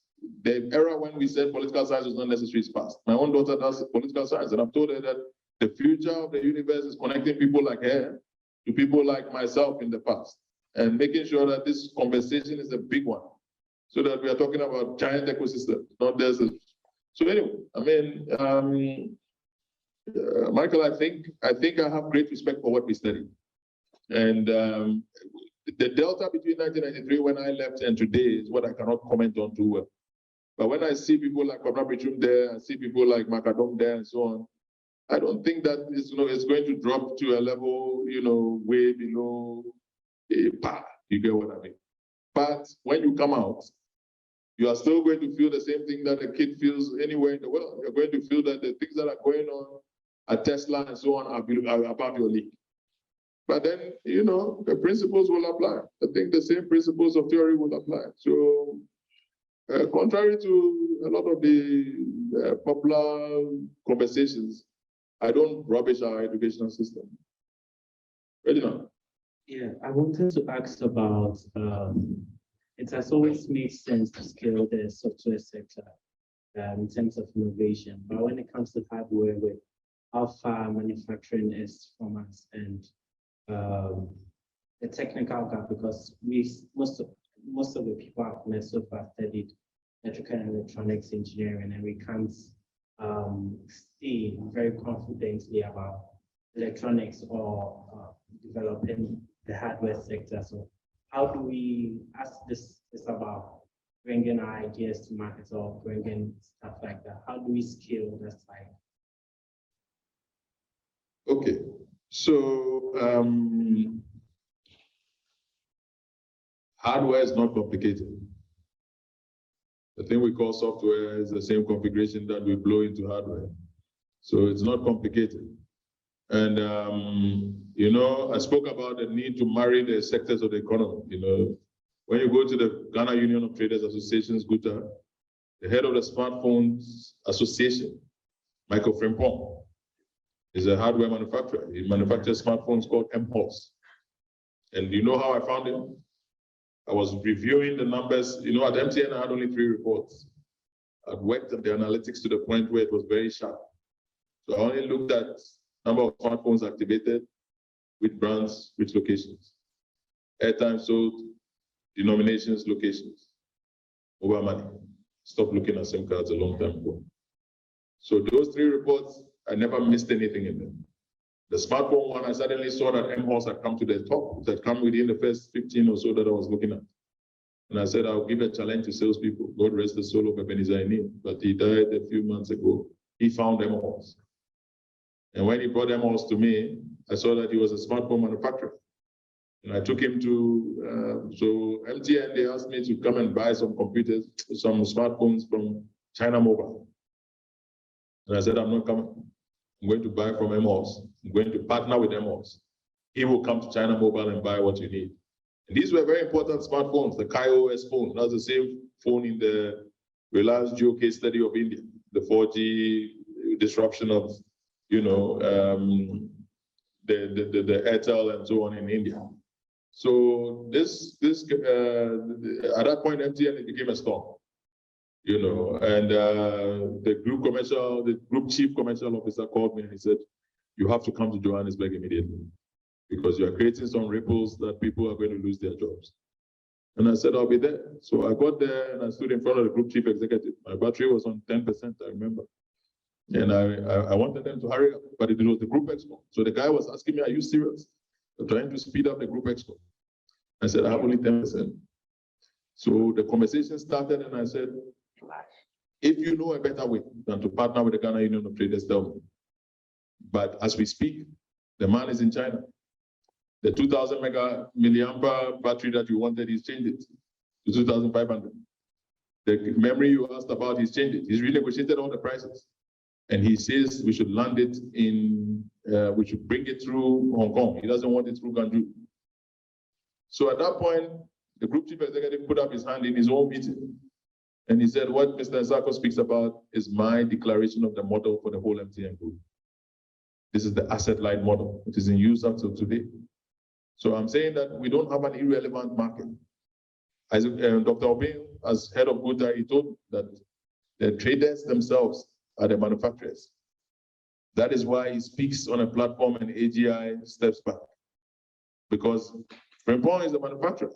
The era when we said political science was not necessary is past. My own daughter does political science, and I've told her that the future of the universe is connecting people like her to people like myself in the past, and making sure that this conversation is a big one, so that we are talking about giant ecosystems, not just. So anyway, I mean, Michael, I think I have great respect for what we study, and the delta between 1993 when I left and today is what I cannot comment on too well. But when I see people like Kwabena Bichum there, I see people like Macadam there and so on, I don't think that it's going to drop to a level, way below a par. You get what I mean? But when you come out, you are still going to feel the same thing that a kid feels anywhere in the world. You're going to feel that the things that are going on at Tesla and so on are above your league. But then, the principles will apply. I think the same principles of theory will apply. So, contrary to a lot of the popular conversations, I don't rubbish our educational system. Reginald? Yeah, I wanted to ask about, it has always made sense to scale the software sector in terms of innovation. But when it comes to hardware, with how far manufacturing is from us and the technical gap, because most of the people I've met so far studied electrical and electronics engineering, and we can't see very confidently about electronics or developing the hardware sector. So how do we ask this about bringing our ideas to market or bringing stuff like that? How do we scale that side? Okay, so hardware is not complicated. The thing we call software is the same configuration that we blow into hardware. So it's not complicated. And, I spoke about the need to marry the sectors of the economy. When you go to the Ghana Union of Traders Associations, GUTA, the head of the Smartphones Association, Michael Frimpong, is a hardware manufacturer. He manufactures smartphones called MPOS. And you know how I found him? I was reviewing the numbers. At MTN, I had only 3 reports. I'd worked at the analytics to the point where it was very sharp. So I only looked at number of smartphones activated, which brands, which locations, airtime sold, denominations, locations, mobile money. Stopped looking at SIM cards a long time ago. So those 3 reports, I never missed anything in them. The smartphone one, I suddenly saw that MHOS had come to the top. It had come within the first 15 or so that I was looking at. And I said, I'll give a challenge to salespeople. God rest the soul of Ebenezer Ini, but he died a few months ago. He found MHOS. And when he brought MHOS to me, I saw that he was a smartphone manufacturer. And I took him to, so MTN, they asked me to come and buy some computers, some smartphones from China Mobile. And I said, I'm not coming. I'm going to buy from Emos. I'm going to partner with Emos. He will come to China Mobile and buy what you need. And these were very important smartphones, the KaiOS phone. That's the same phone in the Reliance Jio case study of India, the 4G disruption of, you know, the Airtel and so on in India. So at that point, MTN, it became a storm, you know, and the group chief commercial officer called me and he said, you have to come to Johannesburg immediately because you are creating some ripples that people are going to lose their jobs. And I said, I'll be there. So I got there and I stood in front of the group chief executive. My battery was on 10%, I remember. And I wanted them to hurry up, but it was the group expo. So the guy was asking me, are you serious? I'm trying to speed up the group expo. I said, I have only 10%. So the conversation started and I said, if you know a better way than to partner with the Ghana Union of Traders, tell me. But as we speak, the man is in China. The 2,000 milliampere battery that you wanted, he's changed it to 2,500. The memory you asked about, he's changed it. He's renegotiated all the prices. And he says we should land it in, we should bring it through Hong Kong. He doesn't want it through Ganju. So at that point, the group chief executive put up his hand in his own meeting. And he said, what Mr. Nsako speaks about is my declaration of the model for the whole MTN group. This is the asset-light model. It is in use up till today. So I'm saying that we don't have an irrelevant market. As Dr. Obin, as head of Guta, he told that the traders themselves are the manufacturers. That is why he speaks on a platform and AGI steps back. Because Frimpong is a manufacturer.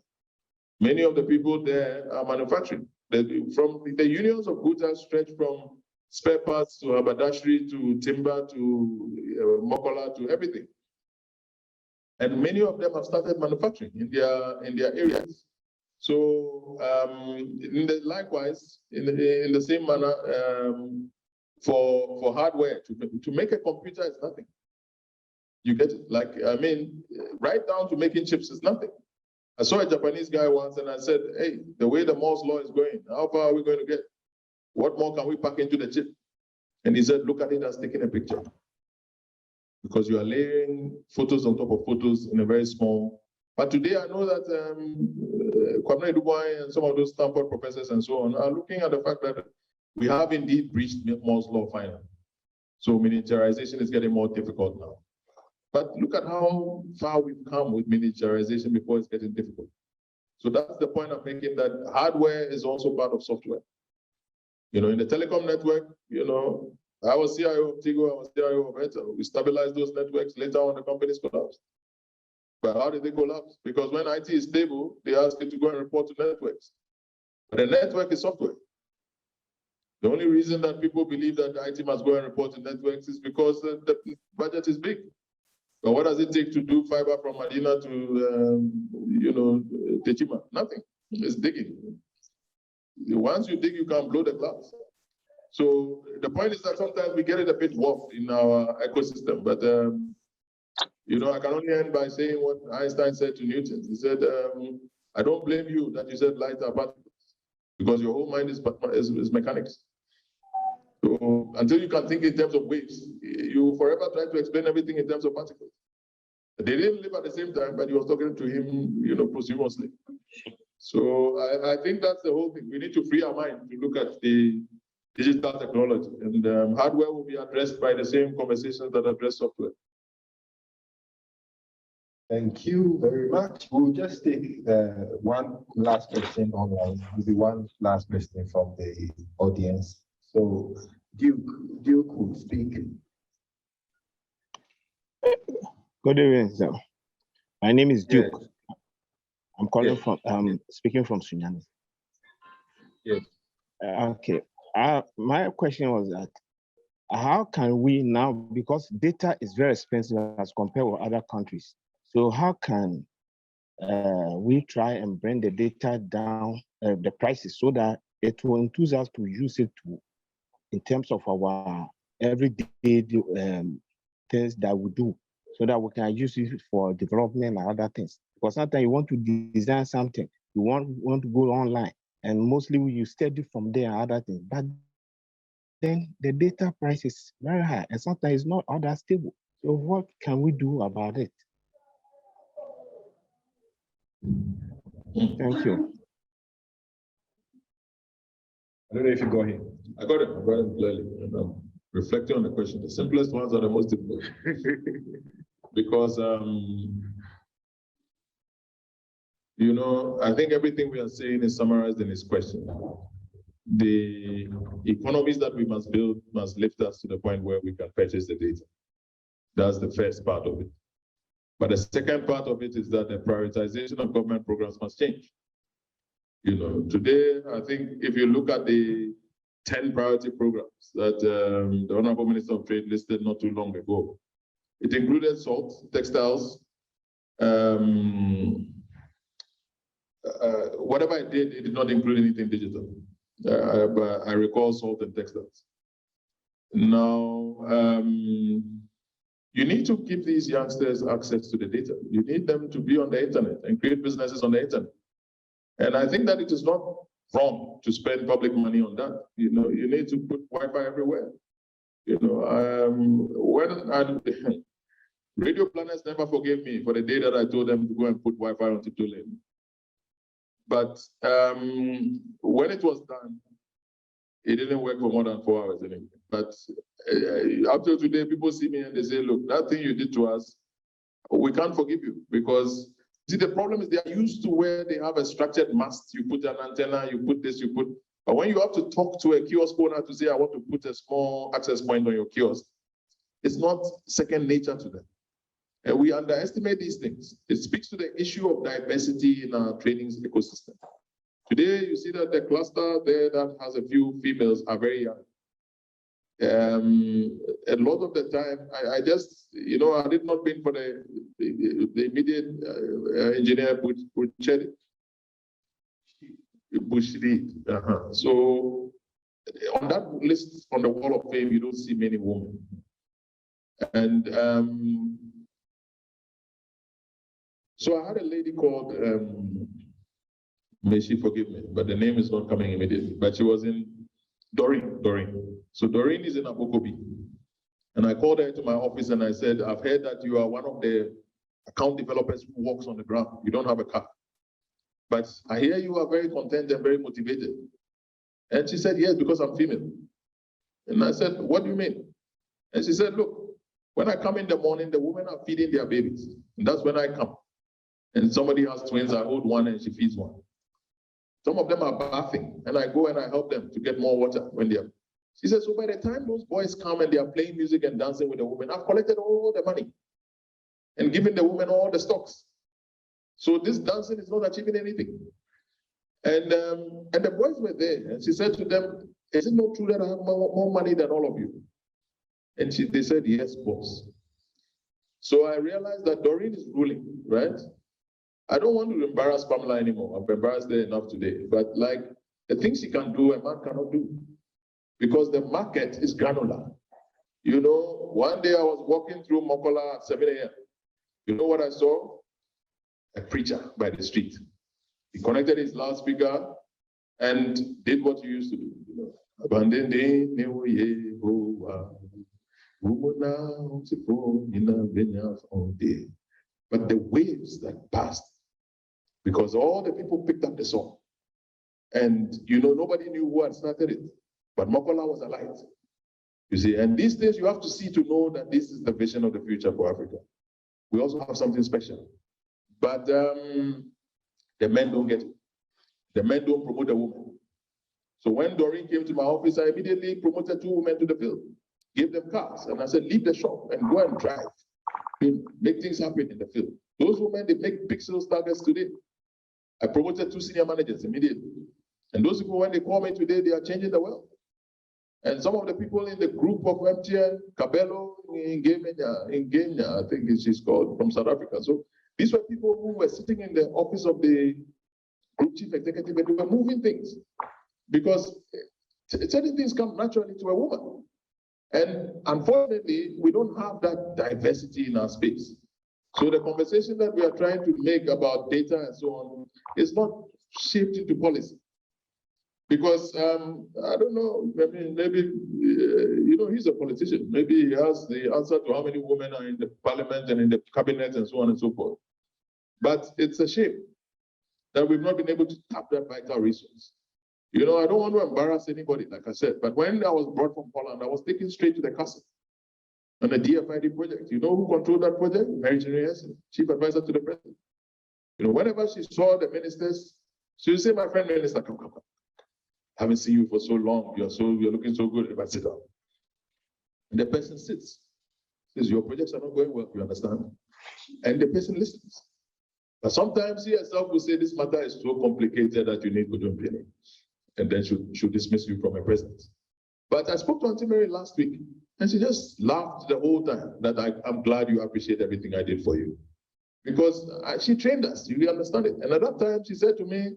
Many of the people there are manufacturing. From the unions of Guta stretch from spare parts to haberdashery to timber to mokola to everything. And many of them have started manufacturing in their areas. So likewise, in the same manner, for hardware, to make a computer is nothing. You get it? Like, I mean, right down to making chips is nothing. I saw a Japanese guy once and I said, hey, the way the Moore's law is going, how far are we going to get? What more can we pack into the chip? And he said, look at it as taking a picture. Because you are laying photos on top of photos in a very small. But today I know that Kwame Dubois and some of those Stanford professors and so on are looking at the fact that we have indeed breached Moore's law finally. So miniaturization is getting more difficult now. But look at how far we've come with miniaturization before it's getting difficult. So that's the point I'm making, that hardware is also part of software. You know, in the telecom network, you know, I was CIO of Tigo, I was CIO of Airtel. We stabilized those networks. Later on, the companies collapsed. But how did they collapse? Because when IT is stable, they ask you to go and report to networks. But the network is software. The only reason that people believe that IT must go and report to networks is because the budget is big. But what does it take to do fiber from Medina to, you know, Techima? Nothing. It's digging. Once you dig, you can blow the clouds. So the point is that sometimes we get it a bit warped in our ecosystem. But, you know, I can only end by saying what Einstein said to Newton. He said, I don't blame you that you said light are particles, because your whole mind is mechanics. So until you can think in terms of waves, you forever try to explain everything in terms of particles. They didn't live at the same time, but he was talking to him, you know, posthumously. So I think that's the whole thing. We need to free our mind to look at the digital technology, and hardware will be addressed by the same conversations that address software. Thank you very much. We'll just take one last question online. Maybe one last question from the audience. So Duke will speak. Good evening, sir. My name is Duke. Yes. I'm calling Yes. from speaking from Sunyani. Yes. Okay. My question was that how can we now, because data is very expensive as compared with other countries, so how can we try and bring the data down, the prices, so that it will enthuse us to use it in terms of our everyday things that we do, so that we can use it for development and other things. Because sometimes you want to design something, you want to go online, and mostly you study from there and other things. But then the data price is very high, and sometimes it's not all that stable. So what can we do about it? Thank you. I don't know if you got him. I got it clearly. And I'm reflecting on the question. The simplest ones are the most difficult. Because, you know, I think everything we are saying is summarized in this question. The economies that we must build must lift us to the point where we can purchase the data. That's the first part of it. But the second part of it is that the prioritization of government programs must change. You know, today, I think if you look at the 10 priority programs that the Honorable Minister of Trade listed not too long ago, it included salt, textiles, whatever it did not include anything digital. But I recall salt and textiles. Now, you need to give these youngsters access to the data. You need them to be on the internet and create businesses on the internet. And I think that it is not wrong to spend public money on that. You know, you need to put Wi-Fi everywhere. You know, radio planners never forgave me for the day that I told them to go and put Wi-Fi on Tiptoe Lane. But when it was done, it didn't work for more than 4 hours anyway. But up till today, people see me and they say, look, that thing you did to us, we can't forgive you. Because, see, the problem is they are used to where they have a structured mast. You put an antenna, you put this, you put... But when you have to talk to a kiosk owner to say, I want to put a small access point on your kiosk, it's not second nature to them. And we underestimate these things. It speaks to the issue of diversity in our training ecosystem. Today, you see that the cluster there that has a few females are very young. A lot of the time, I just, you know, I did not been for the immediate engineer Bushri. So on that list on the wall of fame, you don't see many women. And so I had a lady called, may she forgive me, but the name is not coming immediately, but she was in Doreen. So Doreen is in Abokobi. And I called her to my office and I said, I've heard that you are one of the account developers who walks on the ground. You don't have a car. But I hear you are very content and very motivated. And she said, yes, because I'm female. And I said, what do you mean? And she said, look, when I come in the morning, the women are feeding their babies. And that's when I come. And somebody has twins, I hold one and she feeds one. Some of them are bathing, and I go and I help them to get more water when they are. She says, so by the time those boys come and they are playing music and dancing with the women, I've collected all the money and given the women all the stocks. So this dancing is not achieving anything. And the boys were there, and she said to them, is it not true that I have more money than all of you? And they said, yes, boss. So I realized that Doreen is ruling, right? I don't want to embarrass Pamela anymore. I've embarrassed her enough today. But like the things she can do, a man cannot do. Because the market is granular. You know, one day I was walking through Mokola at 7 a.m. You know what I saw? A preacher by the street. He connected his loudspeaker and did what he used to do. You know, but the waves that passed, because all the people picked up the song. And, you know, nobody knew who had started it, but Mokola was alive. You see, and these days you have to see to know that this is the vision of the future for Africa. We also have something special. But the men don't get it. The men don't promote the women. So when Doreen came to my office, I immediately promoted 2 women to the field, gave them cars, and I said, leave the shop and go and drive. Make things happen in the field. Those women, they make big sales targets today. I promoted 2 senior managers immediately. And those people, when they call me today, they are changing the world. And some of the people in the group of MTN, Cabello, in Genya, I think she's called, from South Africa. So these were people who were sitting in the office of the group chief executive and they were moving things. Because certain things come naturally to a woman. And unfortunately, we don't have that diversity in our space. So the conversation that we are trying to make about data and so on is not shaped into policy. Because I don't know, I mean, maybe, he's a politician. Maybe he has the answer to how many women are in the parliament and in the cabinet and so on and so forth. But it's a shame that we've not been able to tap that vital resource. I don't want to embarrass anybody, like I said, but when I was brought from Holland, I was taken straight to the castle on a DFID project. You know who controlled that project? Mary Jeanette, chief advisor to the president. Whenever she saw the ministers, she would say, my friend minister, come. I haven't seen you for so long. You're looking so good. If I sit down. And the person sits. Says, your projects are not going well, you understand? And the person listens. But sometimes she herself will say, this matter is so complicated that you need to do it. And then she'll dismiss you from a president. But I spoke to Auntie Mary last week, and she just laughed the whole time that I'm glad you appreciate everything I did for you. Because she trained us, you understand it. And at that time, she said to me,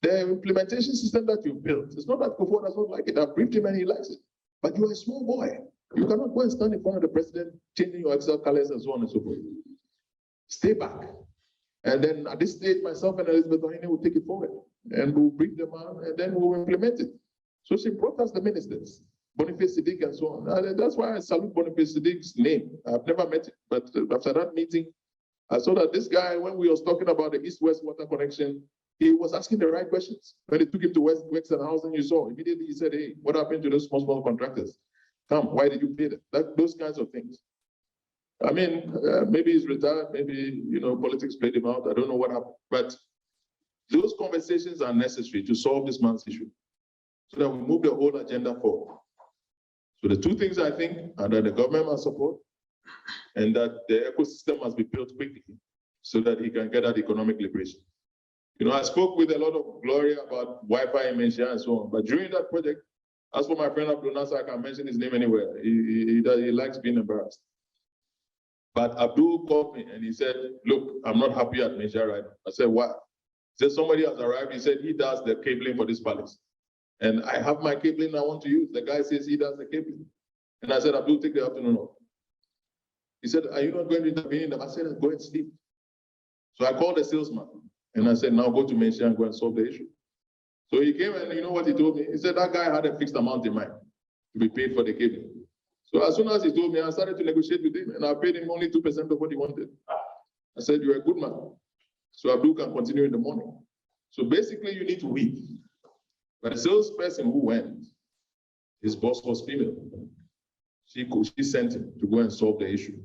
the implementation system that you built, it's not that Kofo does not like it. I've briefed him and he likes it. But you're a small boy. You cannot go and stand in front of the president, changing your Excel colors and so on and so forth. Stay back. And then at this stage, myself and Elizabeth Ohene will take it forward. And we'll brief the man, and then we'll implement it. So she brought us the ministers, Boniface Siddiq and so on. And that's why I salute Boniface Siddiq's name. I've never met him, but after that meeting, I saw that this guy, when we was talking about the East-West water connection, he was asking the right questions. When they took him to Western Housing, you saw, immediately he said, hey, what happened to those small contractors? Come, why did you pay them? Those kinds of things. I mean, maybe he's retired, maybe, politics played him out. I don't know what happened. But those conversations are necessary to solve this man's issue so that we move the whole agenda forward. So the two things I think are that the government must support and that the ecosystem must be built quickly so that he can get that economic liberation. I spoke with a lot of glory about Wi-Fi in Menchia and so on, but during that project, as for my friend Abdul Nasser, I can mention his name anywhere. He likes being embarrassed. But Abdul called me and he said, look, I'm not happy at Menchia right now. I said, why? He said, somebody has arrived. He said, he does the cabling for this palace. And I have my cabling I want to use. The guy says he does the cabling. And I said, Abdul, take the afternoon off. He said, are you not going to intervene in them? I said, go and sleep. So I called the salesman and I said, now go to Menchia and go and solve the issue. So he came and you know what he told me? He said that guy had a fixed amount in mind to be paid for the cabling. So as soon as he told me, I started to negotiate with him and I paid him only 2% of what he wanted. I said, you're a good man. So Abdul can continue in the morning. So basically you need to weave. But the salesperson who went, his boss was female. She sent him to go and solve the issue.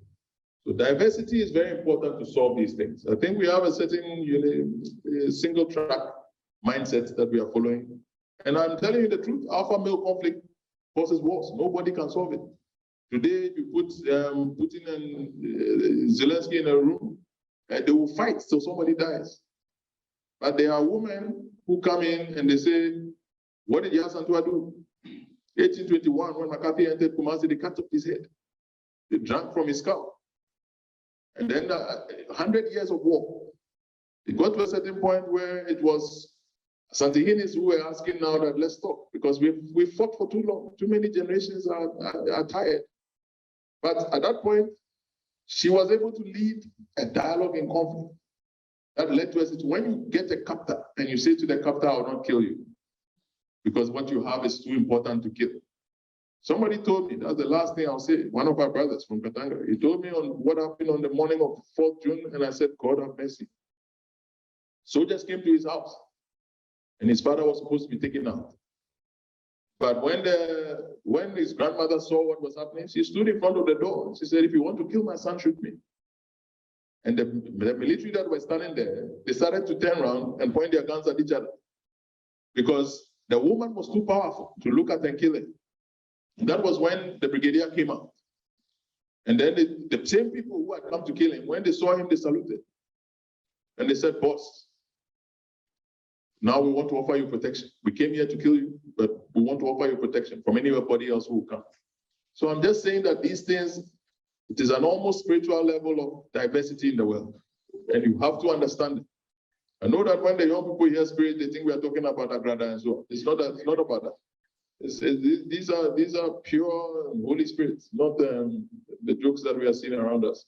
So diversity is very important to solve these things. I think we have a certain single track mindset that we are following. And I'm telling you the truth, alpha male conflict causes wars. Nobody can solve it. Today, you put Putin and Zelensky in a room, and they will fight till somebody dies. But there are women who come in and they say, what did Yasantua do? 1821, when McCarthy entered Kumasi, they cut off his head. They drank from his scalp. And then 100 years of war. It got to a certain point where it was Santihinis who were asking now that let's stop because we fought for too long. Too many generations are tired. But at that point, she was able to lead a dialogue in conflict. That led to us. When you get a captor and you say to the captor, I will not kill you because what you have is too important to kill. Somebody told me, that's the last thing I'll say, one of our brothers from Katanga, he told me on what happened on the morning of 4th June, and I said, God have mercy. Soldiers came to his house, and his father was supposed to be taken out. But when his grandmother saw what was happening, she stood in front of the door. She said, if you want to kill my son, shoot me. And the military that were standing there, they started to turn around and point their guns at each other because the woman was too powerful to look at and kill him. That was when the brigadier came out. And then the same people who had come to kill him, when they saw him, they saluted. And they said, boss, now we want to offer you protection. We came here to kill you, but we want to offer you protection from anybody else who will come. So I'm just saying that these things, it is an almost spiritual level of diversity in the world. And you have to understand it. I know that when the young people hear spirit, they think we are talking about Agrada and so on. It's not about that. These are pure Holy Spirits, not the jokes that we are seeing around us.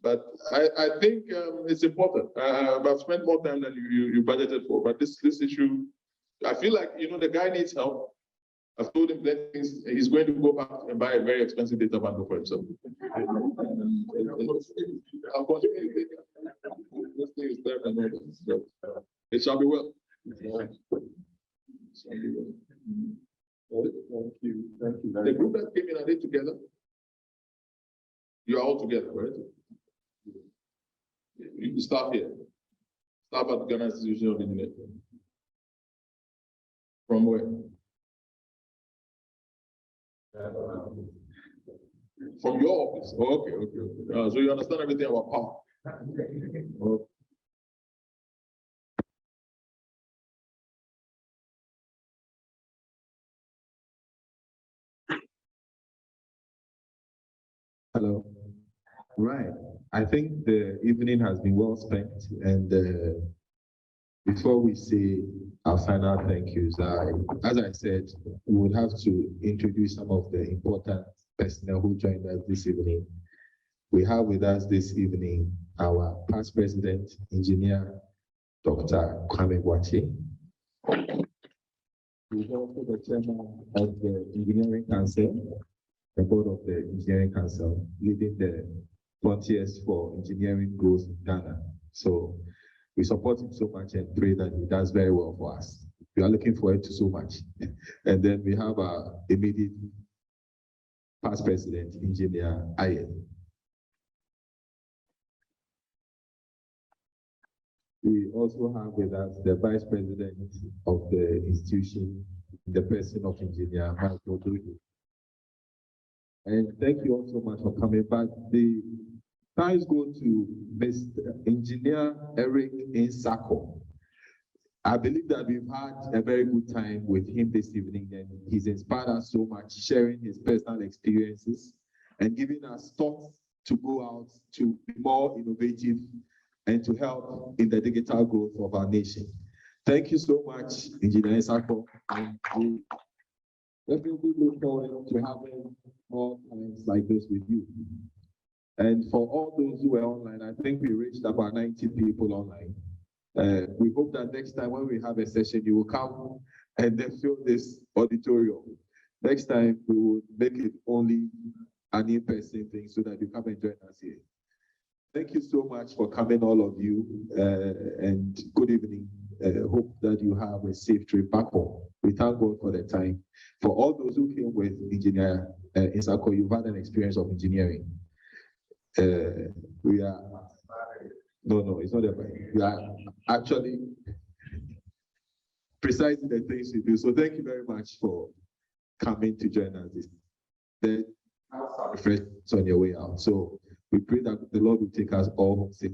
But I think it's important. I've spent more time than you budgeted for, but this issue I feel like, the guy needs help. I've told him that he's going to go back and buy a very expensive data bundle for himself. It shall be well. Thank you. The group that came in, are they together? You are all together, right? You can start here. Start at the Ghana Institution of Engineering. From where? From your office. Oh, okay. So you understand everything about power. Okay. Hello. Right. I think the evening has been well spent, and before we say our final thank yous, as I said, we would have to introduce some of the important personnel who joined us this evening. We have with us this evening our past president, engineer, Dr. Kwame Boakye. He's also the chairman of the Engineering Council, the board of the Engineering Council, leading the Frontiers for Engineering Growth in Ghana. So we support him so much and pray that he does very well for us. We are looking forward to so much. And then we have our immediate past president, Engineer Ayen. We also have with us the vice president of the institution, the person of Engineer Michael Dodo. And thank you all so much for coming back. The thanks go to Mr. Engineer Eric Insako. I believe that we've had a very good time with him this evening, and he's inspired us so much, sharing his personal experiences and giving us thoughts to go out to be more innovative and to help in the digital growth of our nation. Thank you so much, Engineer Insako. And we definitely look forward to having more times like this with you. And for all those who were online, I think we reached about 90 people online. We hope that next time when we have a session, you will come and then fill this auditorium. Next time, we will make it only an in-person thing so that you come and join us here. Thank you so much for coming, all of you, and good evening. Hope that you have a safe trip back home. We thank God for the time. For all those who came with Engineer Insako, you've had an experience of engineering. We are, no, it's not about it. We are actually precisely the things we do. So thank you very much for coming to join us. Then have some refreshments on your way out. So we pray that the Lord will take us all home safe.